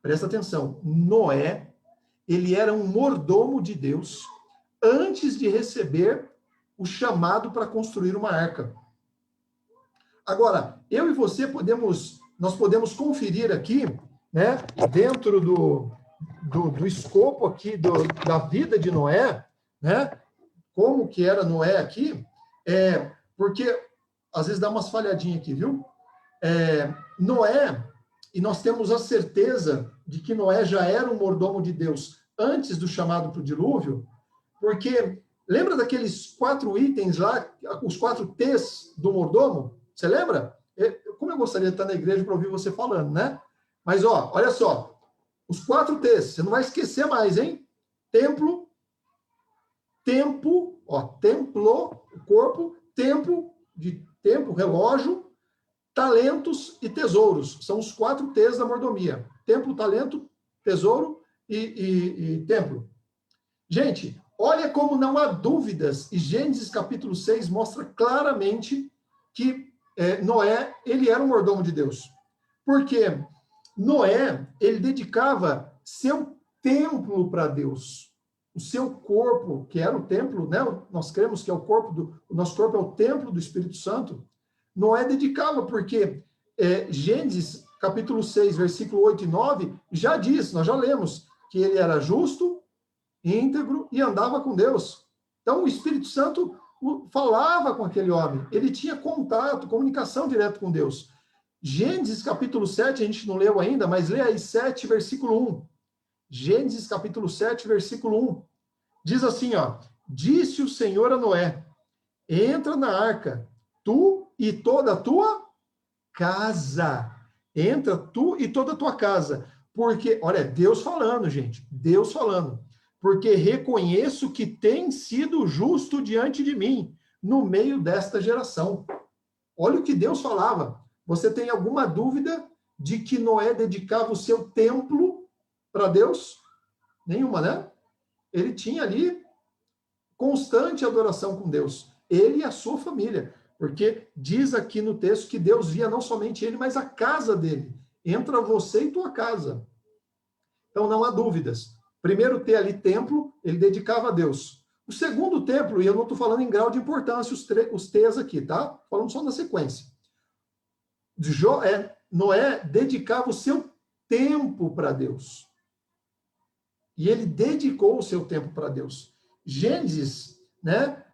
Presta atenção, Noé, ele era um mordomo de Deus antes de receber o chamado para construir uma arca. Agora, eu e você nós podemos conferir aqui, né, dentro do escopo aqui da vida de Noé, né, como que era Noé aqui, porque às vezes dá umas falhadinhas aqui, viu? Noé, e nós temos a certeza de que Noé já era um mordomo de Deus antes do chamado para o dilúvio, porque lembra daqueles 4 itens lá, os 4 T's do mordomo? Você lembra? Como eu gostaria de estar na igreja para ouvir você falando, né? Mas, olha só, os 4 T's, você não vai esquecer mais, hein? Templo, tempo, templo, o corpo, tempo, relógio, talentos e tesouros. São os 4 T's da mordomia. Templo, talento, tesouro e templo. Gente, olha como não há dúvidas, e Gênesis capítulo 6 mostra claramente que Noé, ele era um mordomo de Deus. Porque Noé, ele dedicava seu templo para Deus. O seu corpo, que era o templo, né? Nós cremos que é o nosso corpo é o templo do Espírito Santo. Noé dedicava, porque Gênesis capítulo 6, versículo 8 e 9, já diz, nós já lemos, que ele era justo, íntegro e andava com Deus. Então, o Espírito Santo falava com aquele homem, ele tinha contato, comunicação direta com Deus. Gênesis capítulo 7, a gente não leu ainda, mas lê aí 7, versículo 1. Gênesis capítulo 7, versículo 1. Diz assim, disse o Senhor a Noé, entra na arca, tu e toda a tua casa. Entra tu e toda a tua casa. Porque, olha, Deus falando, gente, Deus falando. Porque reconheço que tem sido justo diante de mim, no meio desta geração. Olha o que Deus falava. Você tem alguma dúvida de que Noé dedicava o seu templo para Deus? Nenhuma, né? Ele tinha ali constante adoração com Deus. Ele e a sua família. Porque diz aqui no texto que Deus via não somente ele, mas a casa dele. Entra você e tua casa. Então não há dúvidas. Primeiro ter ali templo, ele dedicava a Deus. O segundo templo, e eu não estou falando em grau de importância os T's aqui, tá? Falando só na sequência. Noé dedicava o seu tempo para Deus. E ele dedicou o seu tempo para Deus. Gênesis, né?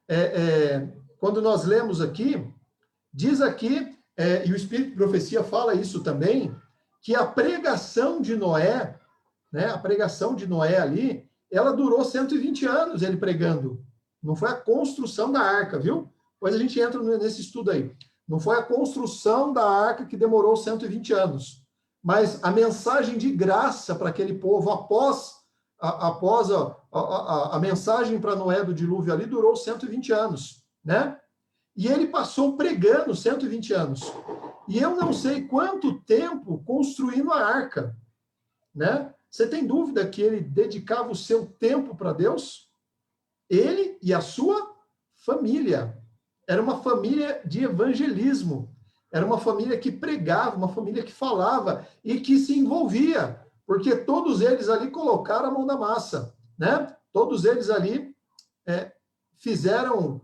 Quando nós lemos aqui, diz aqui, e o Espírito de Profecia fala isso também, que a pregação de Noé, né, a pregação de Noé ali, ela durou 120 anos, ele pregando. Não foi a construção da arca, viu? Depois a gente entra nesse estudo aí. Não foi a construção da arca que demorou 120 anos, mas a mensagem de graça para aquele povo após a mensagem para Noé do dilúvio ali durou 120 anos, né? E ele passou pregando 120 anos. E eu não sei quanto tempo construindo a arca, né? Você tem dúvida que ele dedicava o seu tempo para Deus? Ele e a sua família. Era uma família de evangelismo. Era uma família que pregava, uma família que falava e que se envolvia, porque todos eles ali colocaram a mão na massa, né? Todos eles ali fizeram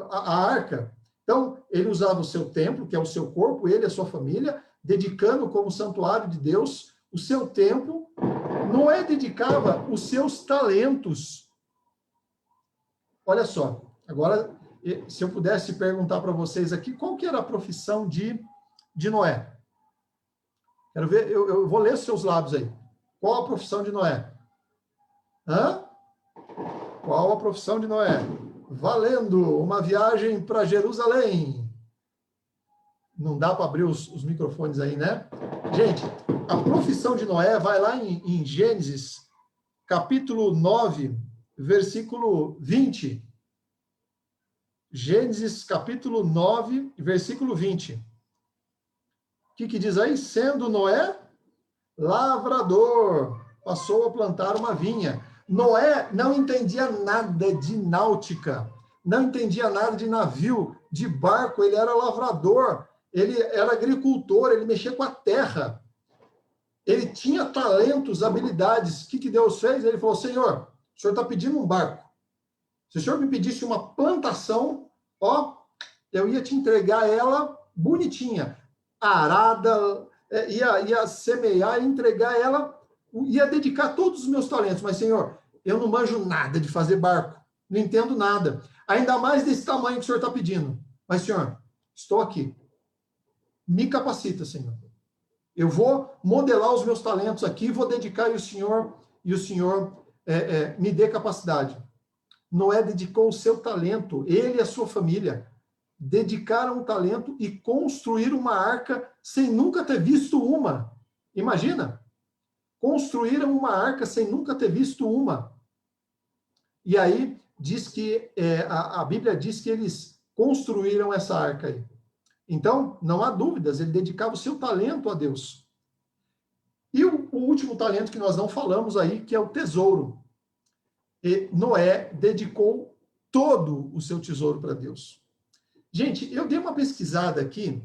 a arca. Então, ele usava o seu templo, que é o seu corpo, ele e a sua família, dedicando como santuário de Deus o seu tempo. Noé dedicava os seus talentos. Olha só, agora, se eu pudesse perguntar para vocês aqui, qual que era a profissão de Noé? Quero ver, eu vou ler os seus lábios aí. Qual a profissão de Noé? Hã? Qual a profissão de Noé? Valendo, uma viagem para Jerusalém. Não dá para abrir os microfones aí, né? Gente, a profissão de Noé vai lá em Gênesis, capítulo 9, versículo 20. Gênesis, capítulo 9, versículo 20. O que diz aí? Sendo Noé lavrador, passou a plantar uma vinha. Noé não entendia nada de náutica, não entendia nada de navio, de barco, ele era lavrador, ele era agricultor, ele mexia com a terra. Ele tinha talentos, habilidades. O que Deus fez? Ele falou, Senhor, o Senhor está pedindo um barco. Se o Senhor me pedisse uma plantação, eu ia te entregar ela bonitinha, arada, ia semear, entregar ela, ia dedicar todos os meus talentos. Mas, Senhor, eu não manjo nada de fazer barco, não entendo nada. Ainda mais desse tamanho que o Senhor está pedindo. Mas, Senhor, estou aqui. Me capacita, Senhor. Eu vou modelar os meus talentos aqui, vou dedicar e o Senhor me dê capacidade. Noé dedicou o seu talento, ele e a sua família dedicaram o talento e construíram uma arca sem nunca ter visto uma. Imagina? Construíram uma arca sem nunca ter visto uma. E aí, diz que a Bíblia diz que eles construíram essa arca aí. Então, não há dúvidas, ele dedicava o seu talento a Deus. E o último talento que nós não falamos aí, que é o tesouro. E Noé dedicou todo o seu tesouro para Deus. Gente, eu dei uma pesquisada aqui,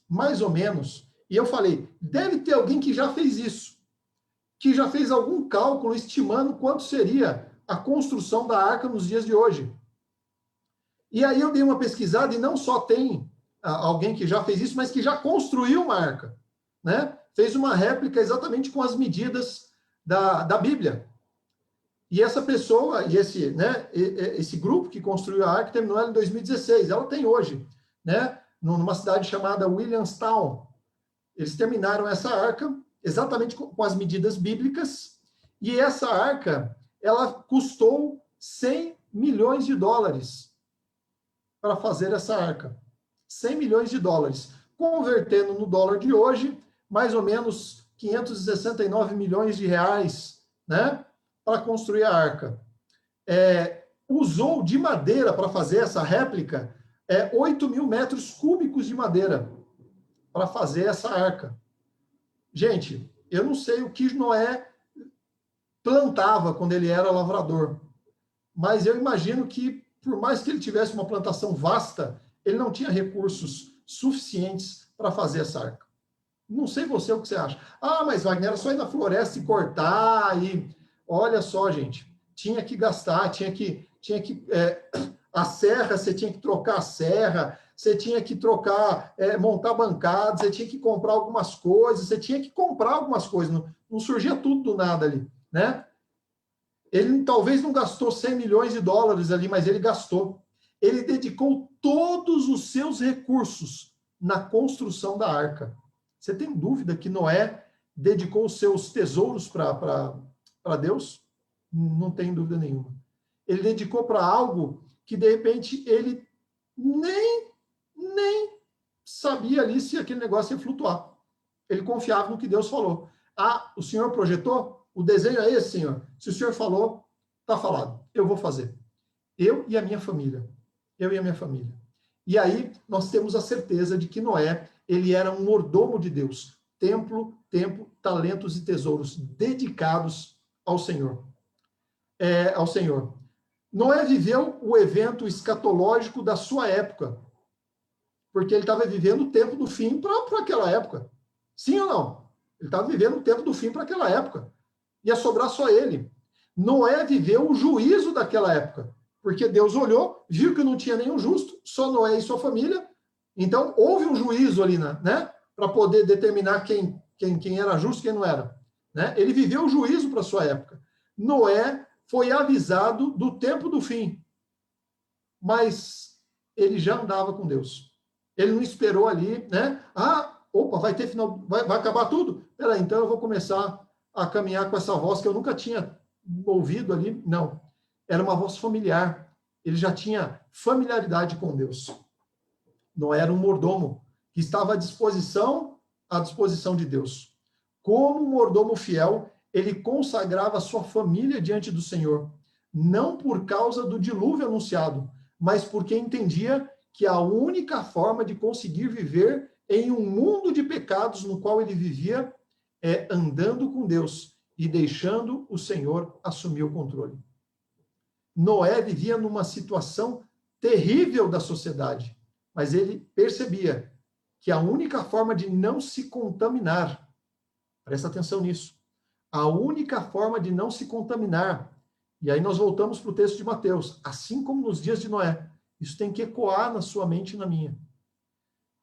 mais ou menos, e eu falei, deve ter alguém que já fez isso, que já fez algum cálculo estimando quanto seria a construção da arca nos dias de hoje. E aí eu dei uma pesquisada e não só tem alguém que já fez isso, mas que já construiu uma arca, né? Fez uma réplica exatamente com as medidas da Bíblia. E essa pessoa, e esse grupo que construiu a arca terminou ela em 2016. Ela tem hoje, né? Numa cidade chamada Williamstown. Eles terminaram essa arca exatamente com as medidas bíblicas. E essa arca, ela custou 100 milhões de dólares para fazer essa arca. 100 milhões de dólares. Convertendo no dólar de hoje, mais ou menos 569 milhões de reais, né? Para construir a arca. Usou de madeira para fazer essa réplica 8 mil metros cúbicos de madeira para fazer essa arca. Gente, eu não sei o que Noé plantava quando ele era lavrador, mas eu imagino que, por mais que ele tivesse uma plantação vasta, ele não tinha recursos suficientes para fazer essa arca. Não sei você o que você acha. Mas Wagner, era só ir na floresta e cortar e... Olha só, gente, tinha que gastar, a serra, você tinha que trocar a serra, você tinha que montar bancadas, você tinha que comprar algumas coisas, não surgia tudo do nada ali, né? Ele talvez não gastou 100 milhões de dólares ali, mas ele gastou. Ele dedicou todos os seus recursos na construção da arca. Você tem dúvida que Noé dedicou os seus tesouros para Deus? Não tem dúvida nenhuma. Ele dedicou para algo que, de repente, ele nem sabia ali se aquele negócio ia flutuar. Ele confiava no que Deus falou. Ah, o Senhor projetou? O desenho é esse, Senhor. Se o Senhor falou, está falado. Eu vou fazer. Eu e a minha família. Eu e a minha família. E aí, nós temos a certeza de que Noé, ele era um mordomo de Deus. Templo, tempo, talentos e tesouros dedicados ao Senhor. Ao Senhor. Noé viveu o evento escatológico da sua época. Porque ele estava vivendo o tempo do fim para aquela época. Sim ou não? Ele estava vivendo o tempo do fim para aquela época. Ia sobrar só ele. Noé viveu o juízo daquela época. Porque Deus olhou, viu que não tinha nenhum justo, só Noé e sua família. Então, houve um juízo ali, né? Para poder determinar quem era justo e quem não era. Né? Ele viveu o juízo para a sua época. Noé foi avisado do tempo do fim. Mas ele já andava com Deus. Ele não esperou ali, né? Opa, vai ter final, vai acabar tudo? Peraí, então eu vou começar a caminhar com essa voz que eu nunca tinha ouvido ali. Não, era uma voz familiar. Ele já tinha familiaridade com Deus. Não era um mordomo que estava à disposição de Deus. Como um mordomo fiel, ele consagrava a sua família diante do Senhor, não por causa do dilúvio anunciado, mas porque entendia que a única forma de conseguir viver em um mundo de pecados no qual ele vivia é andando com Deus e deixando o Senhor assumir o controle. Noé vivia numa situação terrível da sociedade, mas ele percebia que a única forma de não se contaminar, presta atenção nisso, a única forma de não se contaminar, e aí nós voltamos para o texto de Mateus, assim como nos dias de Noé, isso tem que ecoar na sua mente e na minha.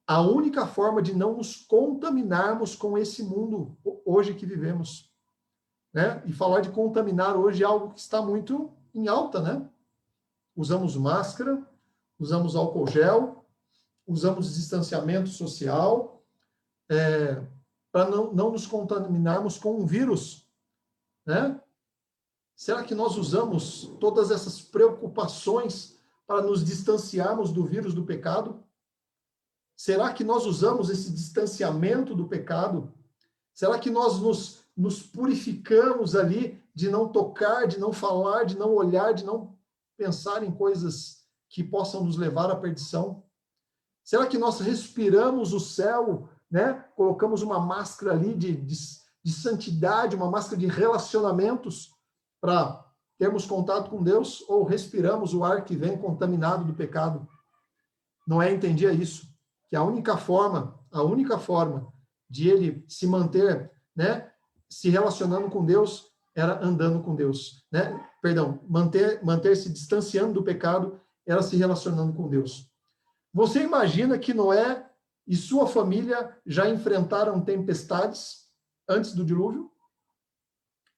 A única forma de não nos contaminarmos com esse mundo hoje que vivemos, né? E falar de contaminar hoje é algo que está muito em alta, né? Usamos máscara, usamos álcool gel, usamos distanciamento social, para não nos contaminarmos com um vírus, né? Será que nós usamos todas essas preocupações para nos distanciarmos do vírus do pecado? Será que nós usamos esse distanciamento do pecado? Será que nós nos purificamos ali de não tocar, de não falar, de não olhar, de não pensar em coisas que possam nos levar à perdição? Será que nós respiramos o céu, né? Colocamos uma máscara ali de santidade, uma máscara de relacionamentos para termos contato com Deus, ou respiramos o ar que vem contaminado do pecado? Noé entendia isso, que a única forma de ele se manter, né, se relacionando com Deus, era andando com Deus, né? Perdão, manter-se distanciando do pecado, era se relacionando com Deus. Você imagina que Noé e sua família já enfrentaram tempestades antes do dilúvio?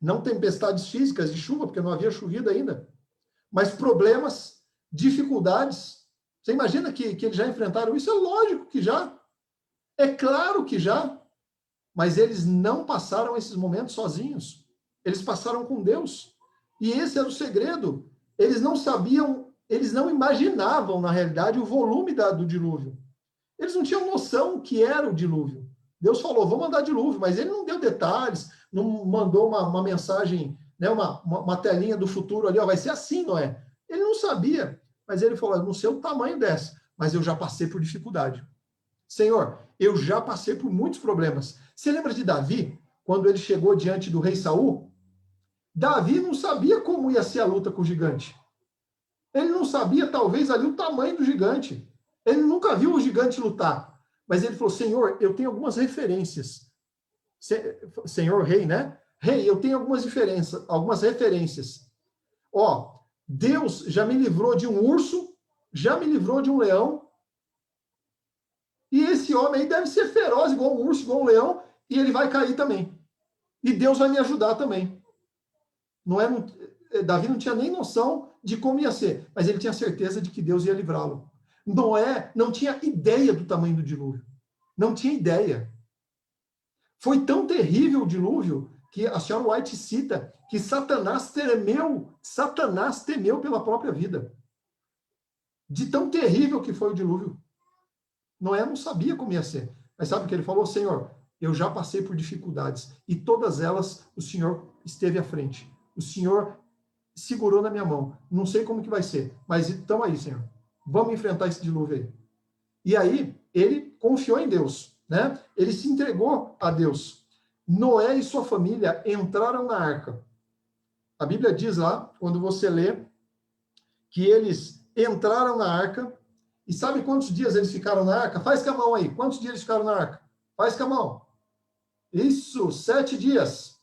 Não tempestades físicas de chuva, porque não havia chovido ainda, mas problemas, dificuldades. Você imagina que eles já enfrentaram isso? É lógico que já. É claro que já. Mas eles não passaram esses momentos sozinhos. Eles passaram com Deus. E esse era o segredo. Eles não sabiam, eles não imaginavam, na realidade, o volume do dilúvio. Eles não tinham noção que era o dilúvio. Deus falou, vou mandar dilúvio, mas ele não deu detalhes, não mandou uma mensagem, né, uma telinha do futuro ali, ó, vai ser assim, Noé. Ele não sabia, mas ele falou, não sei o tamanho dessa, mas eu já passei por dificuldade. Senhor, eu já passei por muitos problemas. Você lembra de Davi, quando ele chegou diante do rei Saul? Davi não sabia como ia ser a luta com o gigante. Ele não sabia, talvez, ali o tamanho do gigante. Ele nunca viu o gigante lutar. Mas ele falou, Senhor, eu tenho algumas referências. Senhor rei, né? Rei, eu tenho algumas referências. Ó, Deus já me livrou de um urso, já me livrou de um leão, e esse homem aí deve ser feroz, igual um urso, igual um leão, e ele vai cair também. E Deus vai me ajudar também. Davi não tinha nem noção de como ia ser, mas ele tinha certeza de que Deus ia livrá-lo. Noé não tinha ideia do tamanho do dilúvio. Não tinha ideia. Foi tão terrível o dilúvio que a senhora White cita que Satanás temeu pela própria vida. De tão terrível que foi o dilúvio. Noé não sabia como ia ser. Mas sabe o que ele falou? Senhor, eu já passei por dificuldades e todas elas o Senhor esteve à frente. O Senhor segurou na minha mão. Não sei como que vai ser, mas então aí, Senhor. Vamos enfrentar esse dilúvio aí. E aí, ele confiou em Deus, né? Ele se entregou a Deus. Noé e sua família entraram na arca. A Bíblia diz lá, quando você lê, que eles entraram na arca. E sabe quantos dias eles ficaram na arca? Faz com a mão aí. Quantos dias eles ficaram na arca? Faz com a mão. Isso, 7 dias.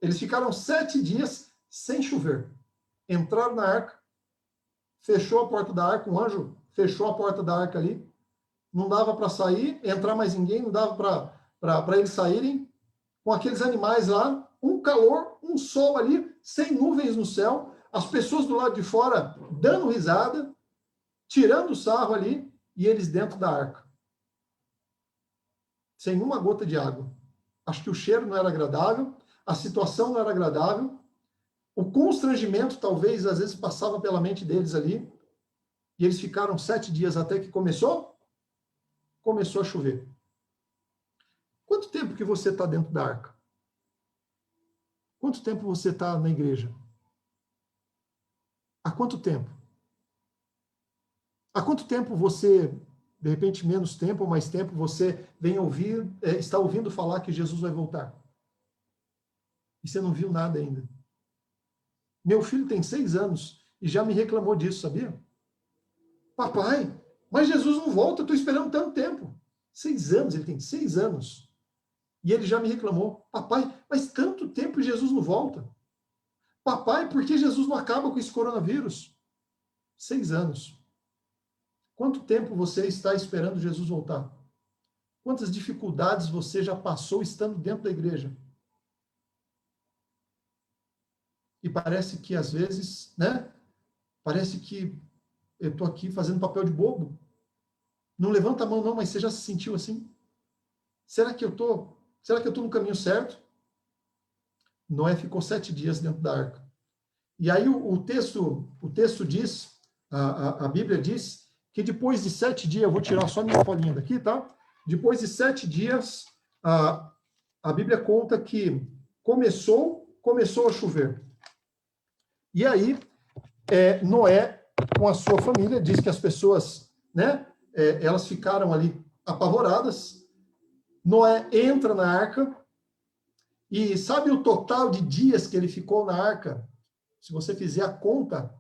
Eles ficaram 7 dias sem chover. Entraram na arca, fechou a porta da arca, um anjo fechou a porta da arca ali. Não dava para sair, entrar mais ninguém, não dava para eles saírem. Com aqueles animais lá, um calor, um sol ali, sem nuvens no céu, as pessoas do lado de fora dando risada, tirando o sarro ali, e eles dentro da arca. Sem uma gota de água. Acho que o cheiro não era agradável, a situação não era agradável, o constrangimento talvez às vezes passava pela mente deles ali, e eles ficaram 7 dias até que começou a chover. Quanto tempo que você está dentro da arca? Quanto tempo você está na igreja? Há quanto tempo? Há quanto tempo você, de repente menos tempo ou mais tempo, você está ouvindo falar que Jesus vai voltar? E você não viu nada ainda. Meu filho tem 6 anos e já me reclamou disso, sabia? Papai, mas Jesus não volta, eu estou esperando tanto tempo. 6 anos, ele tem 6 anos. E ele já me reclamou. Papai, mas tanto tempo e Jesus não volta. Papai, por que Jesus não acaba com esse coronavírus? 6 anos. Quanto tempo você está esperando Jesus voltar? Quantas dificuldades você já passou estando dentro da igreja? E parece que às vezes, né? Parece que eu estou aqui fazendo papel de bobo. Não levanta a mão não, mas você já se sentiu assim? Será que eu estou no caminho certo? Noé ficou 7 dias dentro da arca. E aí o texto diz, a Bíblia diz, que depois de 7 dias, eu vou tirar só minha folhinha daqui, tá? Depois de 7 dias, a Bíblia conta que começou a chover. E aí, Noé, com a sua família, diz que as pessoas, né, elas ficaram ali apavoradas. Noé entra na arca, e sabe o total de dias que ele ficou na arca? Se você fizer a conta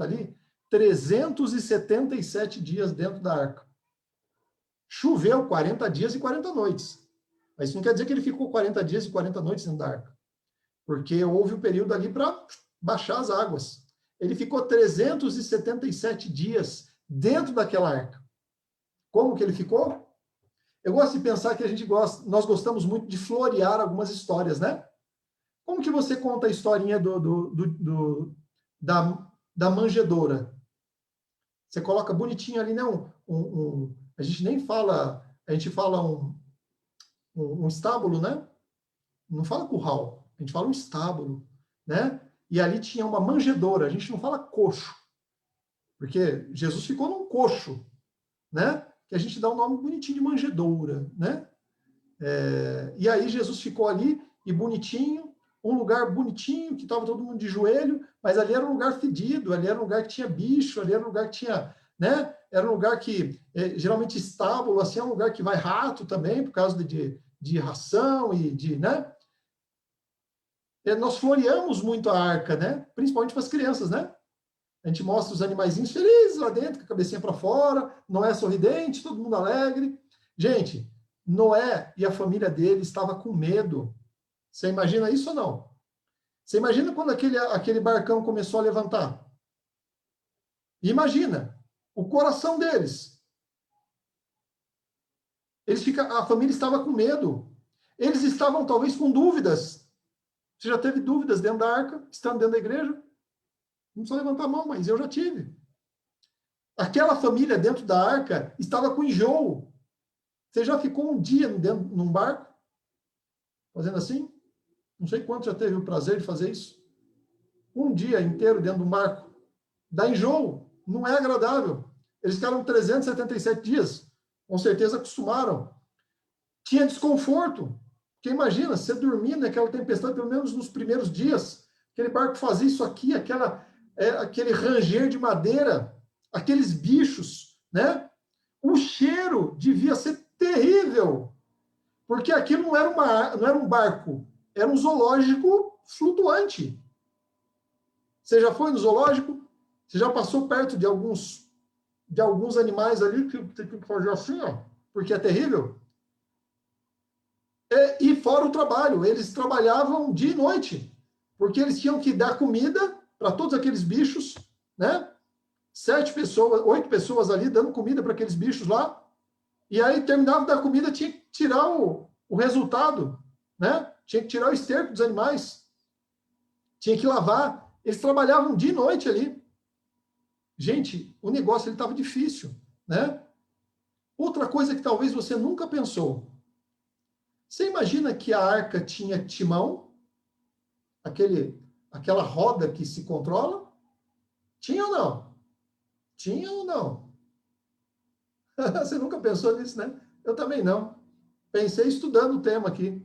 ali, 377 dias dentro da arca. Choveu 40 dias e 40 noites. Mas isso não quer dizer que ele ficou 40 dias e 40 noites dentro da arca. Porque houve um período ali para baixar as águas. Ele ficou 377 dias dentro daquela arca. Como que ele ficou? Eu gosto de pensar que nós gostamos muito de florear algumas histórias, né? Como que você conta a historinha da manjedoura? Você coloca bonitinho ali, né? A gente nem fala, a gente fala um estábulo, né? Não fala curral, a gente fala um estábulo, né? E ali tinha uma manjedoura, a gente não fala coxo, porque Jesus ficou num coxo, né? Que a gente dá um nome bonitinho de manjedoura, né? E aí Jesus ficou ali, e bonitinho, um lugar bonitinho, que estava todo mundo de joelho, mas ali era um lugar fedido, ali era um lugar que tinha bicho, ali era um lugar que tinha, né? Era um lugar que, geralmente estábulo, assim, é um lugar que vai rato também, por causa de ração e de, né? Nós floreamos muito a arca, né? Principalmente para as crianças, né? A gente mostra os animaizinhos felizes lá dentro, com a cabecinha para fora, Noé sorridente, todo mundo alegre. Gente, Noé e a família dele estavam com medo. Você imagina isso ou não? Você imagina quando aquele barcão começou a levantar? Imagina o coração deles. A família estava com medo. Eles estavam talvez com dúvidas. Você já teve dúvidas dentro da arca, estando dentro da igreja? Não precisa levantar a mão, mas eu já tive. Aquela família dentro da arca estava com enjoo. Você já ficou um dia num barco? fazendo assim. Não sei quanto já teve o prazer de fazer isso. Um dia inteiro dentro de um barco. Dá enjoo, não é agradável. Eles ficaram 377 dias. Com certeza acostumaram. Tinha desconforto. Porque imagina, você dormir naquela tempestade, pelo menos nos primeiros dias, aquele barco fazia isso aqui, aquele ranger de madeira, aqueles bichos, né? O cheiro devia ser terrível, porque aquilo não era um barco, era um zoológico flutuante. Você já foi no zoológico? Você já passou perto de alguns animais ali que tem que fazer assim, ó, porque é terrível? E fora o trabalho, eles trabalhavam dia e noite, porque eles tinham que dar comida para todos aqueles bichos, né? 8 pessoas ali dando comida para aqueles bichos lá, e aí terminava da comida, tinha que tirar o resultado, né? Tinha que tirar o esterco dos animais, tinha que lavar. Eles trabalhavam dia e noite ali. Gente, o negócio estava difícil, né? Outra coisa que talvez você nunca pensou. Você imagina que a arca tinha timão? Aquela roda que se controla? Tinha ou não? Tinha ou não? Você nunca pensou nisso, né? Eu também não. Pensei estudando o tema aqui.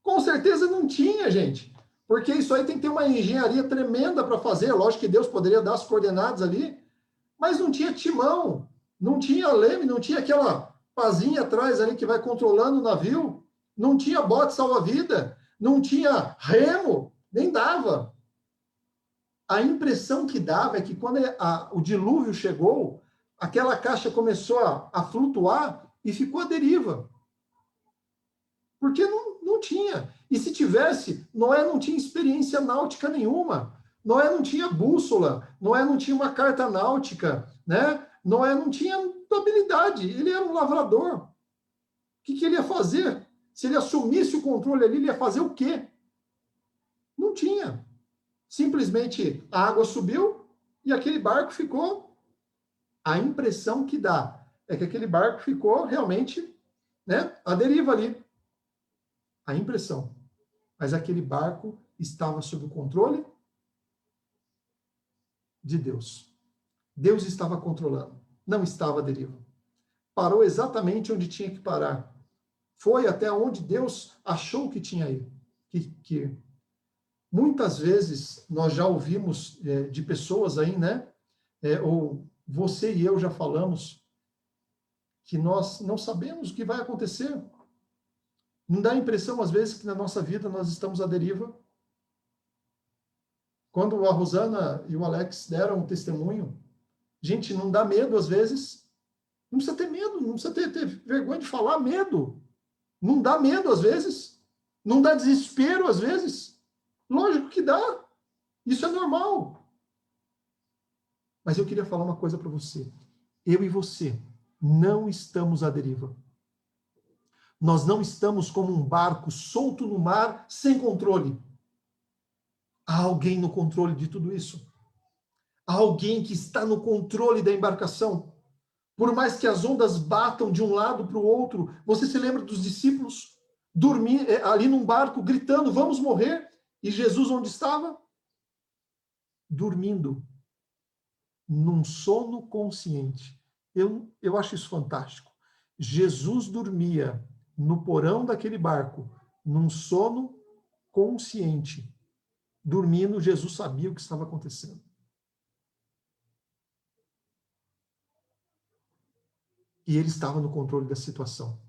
Com certeza não tinha, gente. Porque isso aí tem que ter uma engenharia tremenda para fazer. Lógico que Deus poderia dar as coordenadas ali, mas não tinha timão, não tinha leme, não tinha aquela pazinha atrás ali que vai controlando o navio, não tinha bote salva-vida, não tinha remo, nem dava. A impressão que dava é que quando o dilúvio chegou, aquela caixa começou a flutuar e ficou à deriva. Porque não tinha. E se tivesse, Noé não tinha experiência náutica nenhuma. Noé não tinha bússola, Noé não tinha uma carta náutica, né? Noé não tinha habilidade, ele era um lavrador. O que ele ia fazer? Se ele assumisse o controle ali, ele ia fazer o quê? Não tinha. Simplesmente a água subiu e aquele barco ficou. A impressão que dá é que aquele barco ficou realmente, né, à deriva ali. A impressão. Mas aquele barco estava sob o controle de Deus. Deus estava controlando, não estava à deriva. Parou exatamente onde tinha que parar. Foi até onde Deus achou que tinha ido. Que muitas vezes nós já ouvimos de pessoas aí, né? Ou você e eu já falamos que nós não sabemos o que vai acontecer. Não dá a impressão, às vezes, que na nossa vida nós estamos à deriva? Quando a Rosana e o Alex deram um testemunho, gente, não dá medo, às vezes? Não precisa ter medo, não precisa ter vergonha de falar medo. Não dá medo, às vezes? Não dá desespero, às vezes? Lógico que dá. Isso é normal. Mas eu queria falar uma coisa para você. Eu e você não estamos à deriva. Nós não estamos como um barco solto no mar, sem controle. Há alguém no controle de tudo isso. Há alguém que está no controle da embarcação. Por mais que as ondas batam de um lado para o outro, você se lembra dos discípulos dormir ali num barco, gritando, vamos morrer? E Jesus onde estava? Dormindo. Num sono consciente. Eu acho isso fantástico. Jesus dormia no porão daquele barco, num sono consciente. Dormindo, Jesus sabia o que estava acontecendo. E ele estava no controle da situação.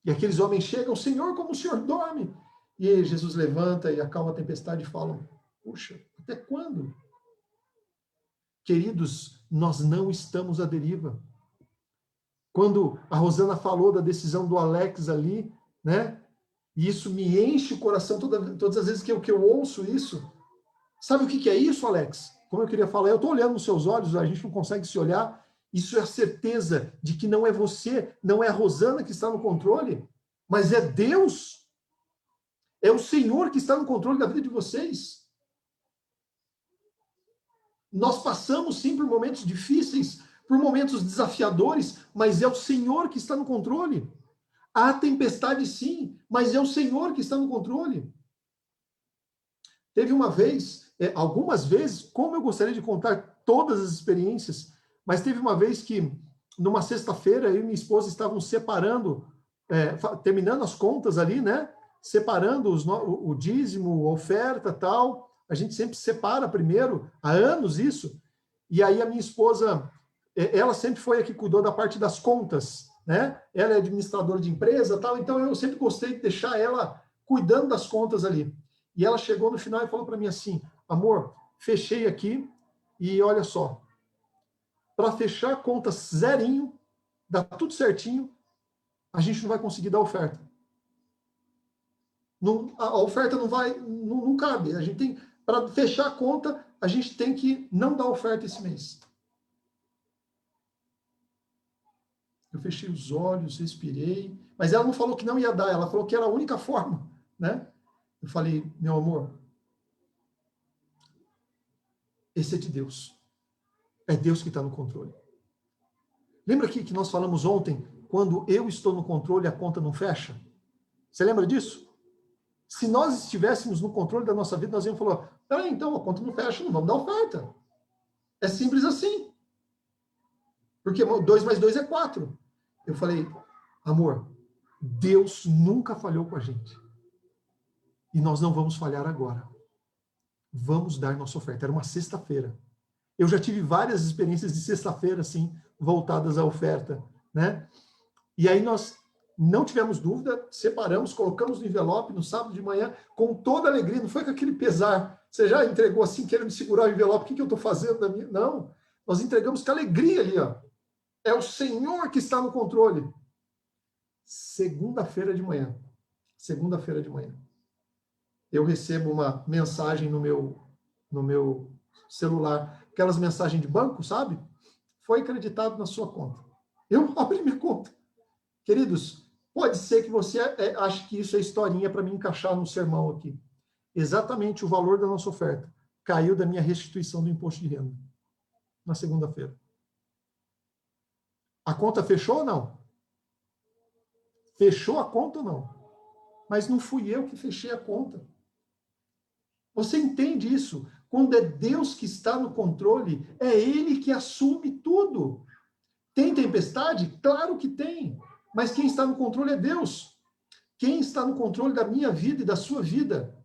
E aqueles homens chegam, Senhor, como o Senhor dorme? E aí Jesus levanta e acalma a tempestade e fala, puxa, até quando? Queridos, nós não estamos à deriva. Quando a Rosana falou da decisão do Alex ali, né? E isso me enche o coração todas as vezes que eu ouço isso. Sabe o que é isso, Alex? Como eu queria falar, eu estou olhando nos seus olhos, a gente não consegue se olhar. Isso é a certeza de que não é você, não é a Rosana que está no controle, mas é Deus. É o Senhor que está no controle da vida de vocês. Nós passamos sim por momentos difíceis, por momentos desafiadores, mas é o Senhor que está no controle. Há tempestade sim, mas é o Senhor que está no controle. Teve uma vez, algumas vezes, como eu gostaria de contar todas as experiências, mas teve uma vez que, numa sexta-feira, eu e minha esposa estavam separando, terminando as contas ali, né? Separando o dízimo, a oferta, tal. A gente sempre separa primeiro, há anos isso. E aí a minha esposa, ela sempre foi a que cuidou da parte das contas, né? Ela é administradora de empresa, tal. Então eu sempre gostei de deixar ela cuidando das contas ali. E ela chegou no final e falou para mim assim: amor, fechei aqui e olha só, para fechar a conta zerinho, dá tudo certinho, a gente não vai conseguir dar oferta. Não, a oferta não cabe. A gente tem, para fechar a conta, a gente tem que não dar oferta esse mês. Eu fechei os olhos, respirei, mas ela não falou que não ia dar, ela falou que era a única forma, né? Eu falei, meu amor, esse é de Deus. É Deus que está no controle. Lembra aqui que nós falamos ontem, quando eu estou no controle, a conta não fecha? Você lembra disso? Se nós estivéssemos no controle da nossa vida, nós íamos falar, então, a conta não fecha, não vamos dar oferta. É simples assim. Porque 2 mais 2 é 4. Eu falei, amor, Deus nunca falhou com a gente. E nós não vamos falhar agora. Vamos dar nossa oferta. Era uma sexta-feira. Eu já tive várias experiências de sexta-feira, assim, voltadas à oferta, né? E aí nós não tivemos dúvida, separamos, colocamos no envelope no sábado de manhã, com toda alegria, não foi com aquele pesar. Você já entregou assim, querendo segurar o envelope, o que eu estou fazendo da minha... Não, nós entregamos com alegria ali, ó. É o Senhor que está no controle. Segunda-feira de manhã, eu recebo uma mensagem no meu celular, aquelas mensagens de banco, sabe? Foi acreditado na sua conta. Eu abri minha conta. Queridos, pode ser que você ache que isso é historinha para me encaixar no sermão aqui. Exatamente o valor da nossa oferta caiu da minha restituição do imposto de renda na segunda-feira. A conta fechou ou não? Fechou a conta ou não? Mas não fui eu que fechei a conta. Você entende isso? Quando é Deus que está no controle, é Ele que assume tudo. Tem tempestade? Claro que tem. Mas quem está no controle é Deus. Quem está no controle da minha vida e da sua vida?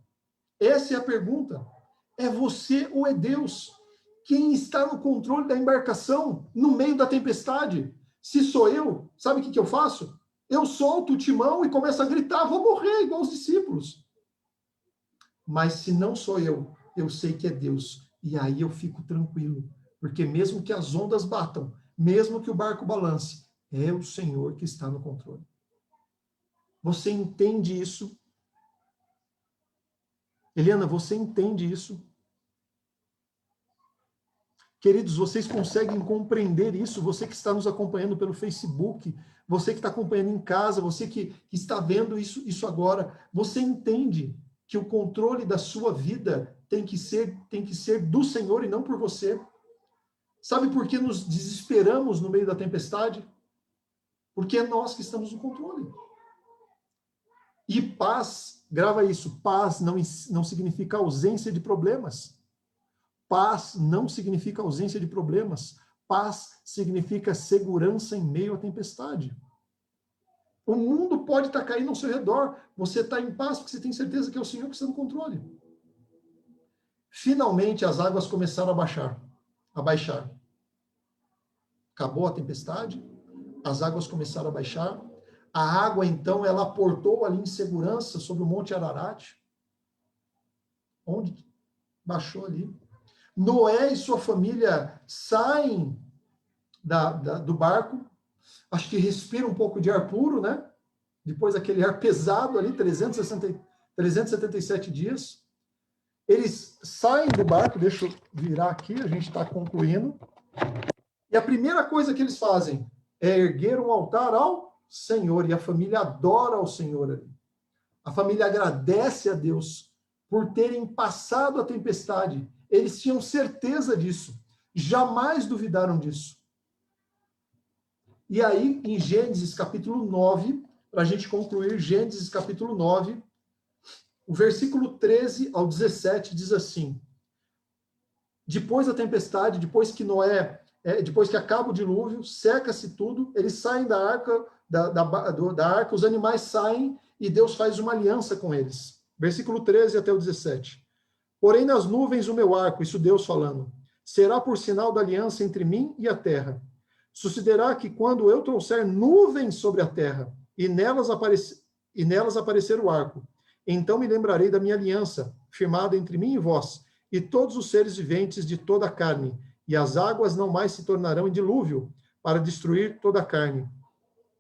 Essa é a pergunta. É você ou é Deus? Quem está no controle da embarcação no meio da tempestade? Se sou eu, sabe o que eu faço? Eu solto o timão e começo a gritar, vou morrer, igual os discípulos. Mas se não sou eu sei que é Deus. E aí eu fico tranquilo. Porque mesmo que as ondas batam, mesmo que o barco balance, é o Senhor que está no controle. Você entende isso? Eliana, você entende isso? Queridos, vocês conseguem compreender isso? Você que está nos acompanhando pelo Facebook, você que está acompanhando em casa, você que está vendo isso agora, você entende que o controle da sua vida tem que ser do Senhor e não por você? Sabe por que nos desesperamos no meio da tempestade? Porque é nós que estamos no controle. E paz, grava isso, paz não significa ausência de problemas. Paz não significa ausência de problemas. Paz significa segurança em meio à tempestade. O mundo pode estar caindo ao seu redor. Você está em paz porque você tem certeza que é o Senhor que está no controle. Finalmente as águas começaram a baixar. Acabou a tempestade, as águas começaram a baixar. A água, então, ela aportou ali em segurança sobre o Monte Ararat. Onde baixou ali. Noé e sua família saem do barco, acho que respiram um pouco de ar puro, né? Depois daquele ar pesado ali, 377 dias. Eles saem do barco, deixa eu virar aqui, a gente está concluindo. E a primeira coisa que eles fazem é erguer um altar ao Senhor, e a família adora ao Senhor ali. A família agradece a Deus por terem passado a tempestade. Eles tinham certeza disso, jamais duvidaram disso. E aí, em Gênesis capítulo 9, para a gente concluir Gênesis capítulo 9, o versículo 13 ao 17 diz assim: depois da tempestade, depois que acaba o dilúvio, seca-se tudo, eles saem da arca, da arca, os animais saem e Deus faz uma aliança com eles. Versículo 13 até o 17. Porém nas nuvens o meu arco, isso Deus falando, será por sinal da aliança entre mim e a terra. Sucederá que quando eu trouxer nuvens sobre a terra e nelas aparecer o arco, então me lembrarei da minha aliança, firmada entre mim e vós, e todos os seres viventes de toda a carne, e as águas não mais se tornarão em dilúvio, para destruir toda a carne.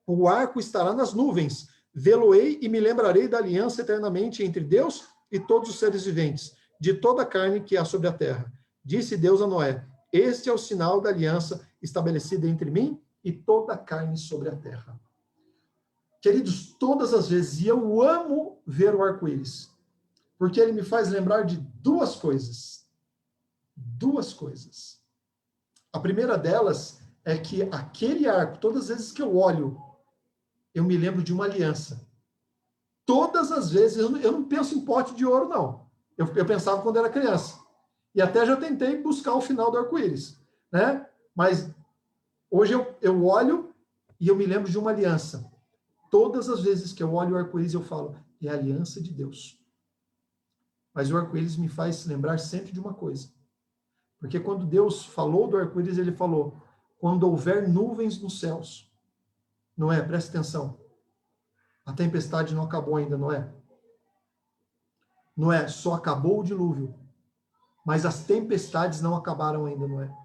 O arco estará nas nuvens, vê-lo-ei e me lembrarei da aliança eternamente entre Deus e todos os seres viventes, de toda a carne que há sobre a terra. Disse Deus a Noé: este é o sinal da aliança estabelecida entre mim e toda a carne sobre a terra. Queridos, todas as vezes, e eu amo ver o arco-íris, porque ele me faz lembrar de duas coisas. Duas coisas. A primeira delas é que aquele arco, todas as vezes que eu olho, eu me lembro de uma aliança. Todas as vezes, eu não penso em pote de ouro, não. Eu pensava quando era criança. E até já tentei buscar o final do arco-íris, né? Mas hoje eu olho e eu me lembro de uma aliança. Todas as vezes que eu olho o arco-íris, eu falo, é a aliança de Deus. Mas o arco-íris me faz lembrar sempre de uma coisa. Porque quando Deus falou do arco-íris, ele falou, quando houver nuvens nos céus. Não é? Presta atenção. A tempestade não acabou ainda, não é? Não é? Só acabou o dilúvio. Mas as tempestades não acabaram ainda, não é?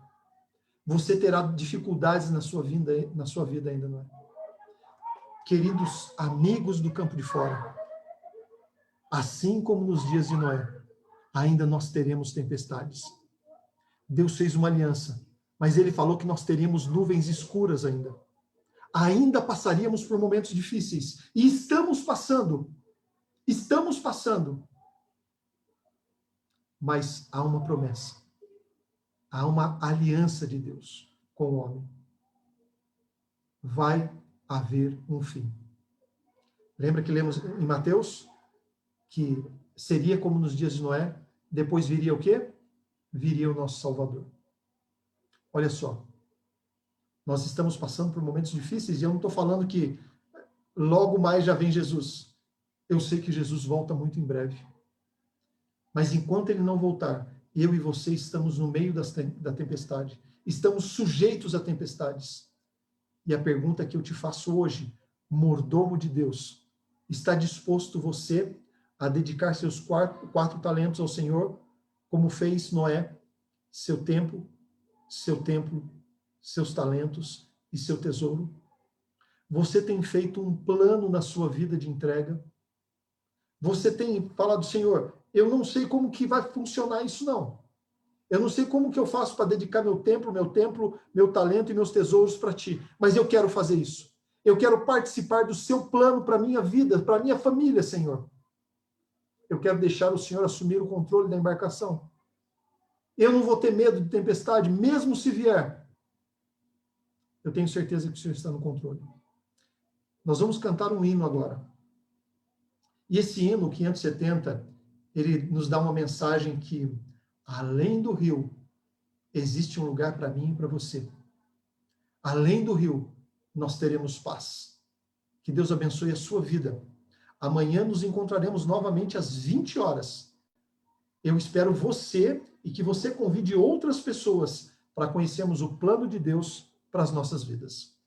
Você terá dificuldades na sua vida ainda, não é? Queridos amigos do campo de fora, assim como nos dias de Noé, ainda nós teremos tempestades. Deus fez uma aliança, mas ele falou que nós teríamos nuvens escuras ainda. Ainda passaríamos por momentos difíceis. E estamos passando. Estamos passando. Mas há uma promessa. Há uma aliança de Deus com o homem. Vai haver um fim. Lembra que lemos em Mateus? Que seria como nos dias de Noé. Depois viria o quê? Viria o nosso Salvador. Olha só. Nós estamos passando por momentos difíceis e eu não estou falando que logo mais já vem Jesus. Eu sei que Jesus volta muito em breve. Mas enquanto ele não voltar, eu e você estamos no meio da tempestade. Estamos sujeitos a tempestades. E a pergunta que eu te faço hoje, mordomo de Deus, está disposto você a dedicar seus quatro talentos ao Senhor, como fez Noé, seu tempo, seus talentos e seu tesouro? Você tem feito um plano na sua vida de entrega? Você tem falado, Senhor, eu não sei como que vai funcionar isso, não. Eu não sei como que eu faço para dedicar meu tempo, meu talento e meus tesouros para Ti, mas eu quero fazer isso. Eu quero participar do Seu plano para a minha vida, para a minha família, Senhor. Eu quero deixar o Senhor assumir o controle da embarcação. Eu não vou ter medo de tempestade, mesmo se vier. Eu tenho certeza que o Senhor está no controle. Nós vamos cantar um hino agora. E esse hino, 570, ele nos dá uma mensagem que, além do rio, existe um lugar para mim e para você. Além do rio, nós teremos paz. Que Deus abençoe a sua vida. Amanhã nos encontraremos novamente às 20 horas. Eu espero você e que você convide outras pessoas para conhecermos o plano de Deus para as nossas vidas.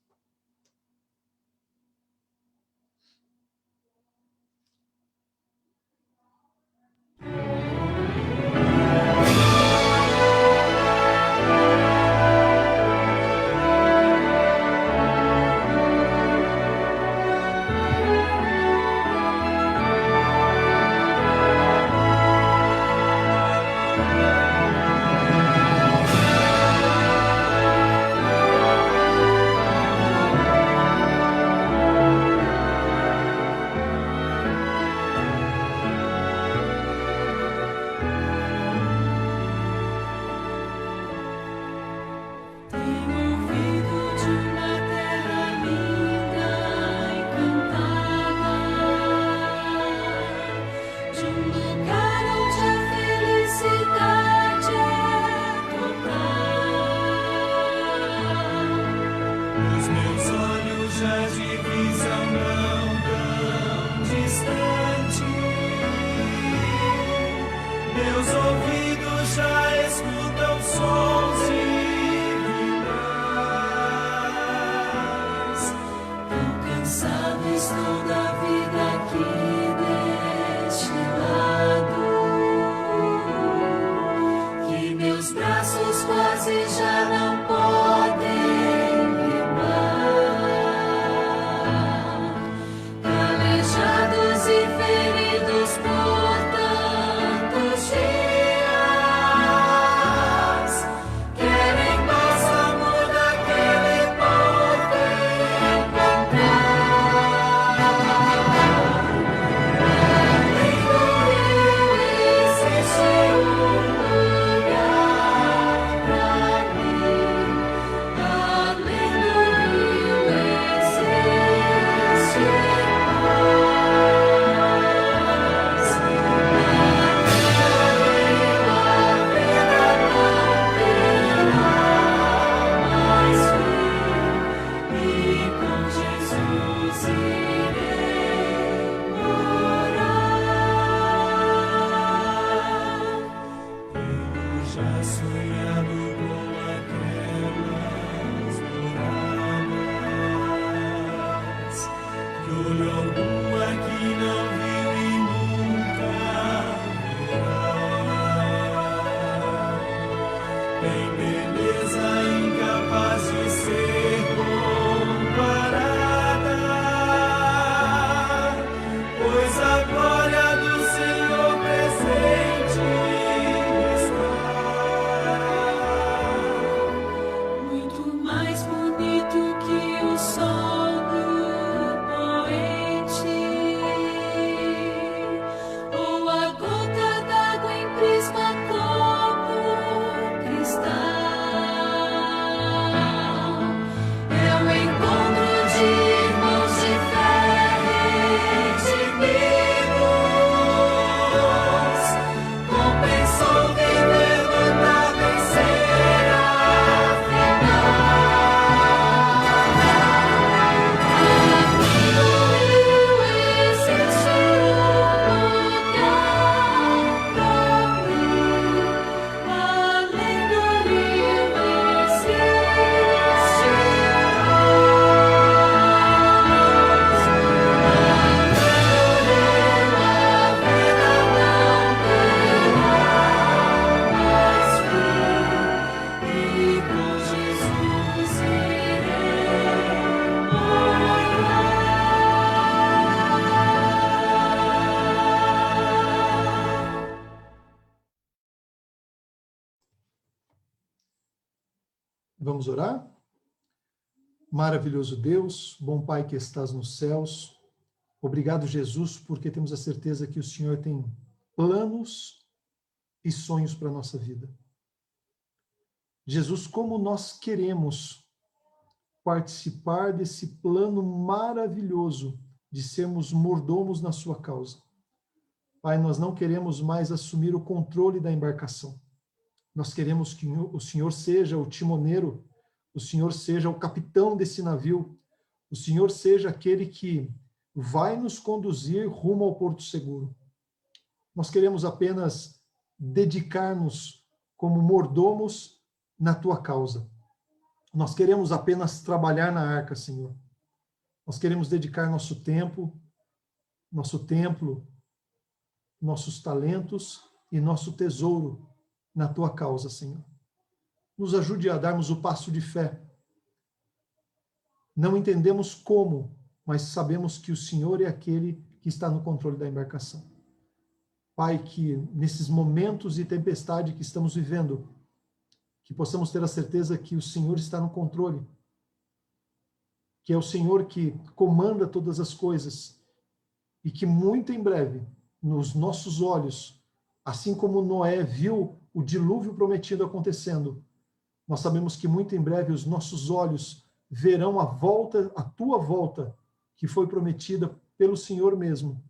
Vamos orar? Maravilhoso Deus, bom Pai que estás nos céus, obrigado, Jesus, porque temos a certeza que o Senhor tem planos e sonhos para a nossa vida. Jesus, como nós queremos participar desse plano maravilhoso de sermos mordomos na sua causa. Pai, nós não queremos mais assumir o controle da embarcação. Nós queremos que o Senhor seja o timoneiro, o Senhor seja o capitão desse navio, o Senhor seja aquele que vai nos conduzir rumo ao porto seguro. Nós queremos apenas dedicar-nos como mordomos na tua causa. Nós queremos apenas trabalhar na arca, Senhor. Nós queremos dedicar nosso tempo, nosso templo, nossos talentos e nosso tesouro na tua causa, Senhor. Nos ajude a darmos o passo de fé. Não entendemos como, mas sabemos que o Senhor é aquele que está no controle da embarcação. Pai, que nesses momentos de tempestade que estamos vivendo, que possamos ter a certeza que o Senhor está no controle, que é o Senhor que comanda todas as coisas e que muito em breve, nos nossos olhos, assim como Noé viu o dilúvio prometido acontecendo, nós sabemos que muito em breve os nossos olhos verão a volta, a tua volta, que foi prometida pelo Senhor mesmo.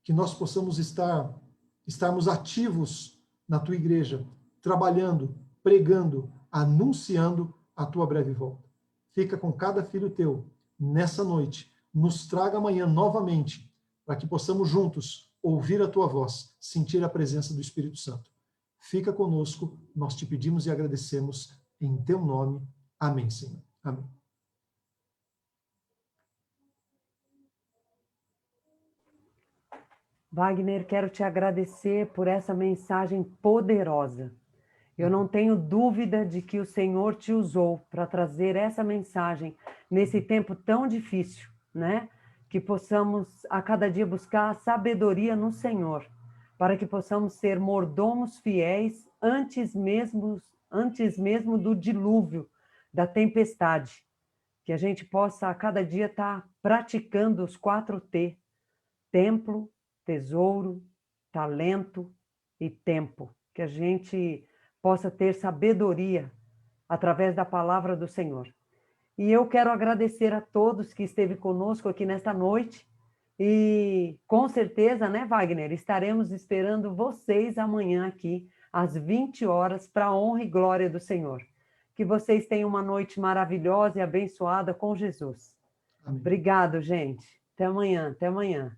Que nós possamos estarmos ativos na tua igreja, trabalhando, pregando, anunciando a tua breve volta. Fica com cada filho teu nessa noite. Nos traga amanhã novamente, para que possamos juntos ouvir a tua voz, sentir a presença do Espírito Santo. Fica conosco, nós te pedimos e agradecemos em teu nome. Amém, Senhor. Amém. Wagner, quero te agradecer por essa mensagem poderosa. Eu não tenho dúvida de que o Senhor te usou para trazer essa mensagem nesse tempo tão difícil, né? Que possamos a cada dia buscar a sabedoria no Senhor, para que possamos ser mordomos fiéis antes mesmo do dilúvio, da tempestade. Que a gente possa a cada dia estar praticando os 4T: templo, tesouro, talento e tempo. Que a gente possa ter sabedoria através da palavra do Senhor. E eu quero agradecer a todos que esteve conosco aqui nesta noite. E com certeza, né, Wagner, estaremos esperando vocês amanhã aqui, às 20 horas, para a honra e glória do Senhor. Que vocês tenham uma noite maravilhosa e abençoada com Jesus. Amém. Obrigado, gente. Até amanhã, até amanhã.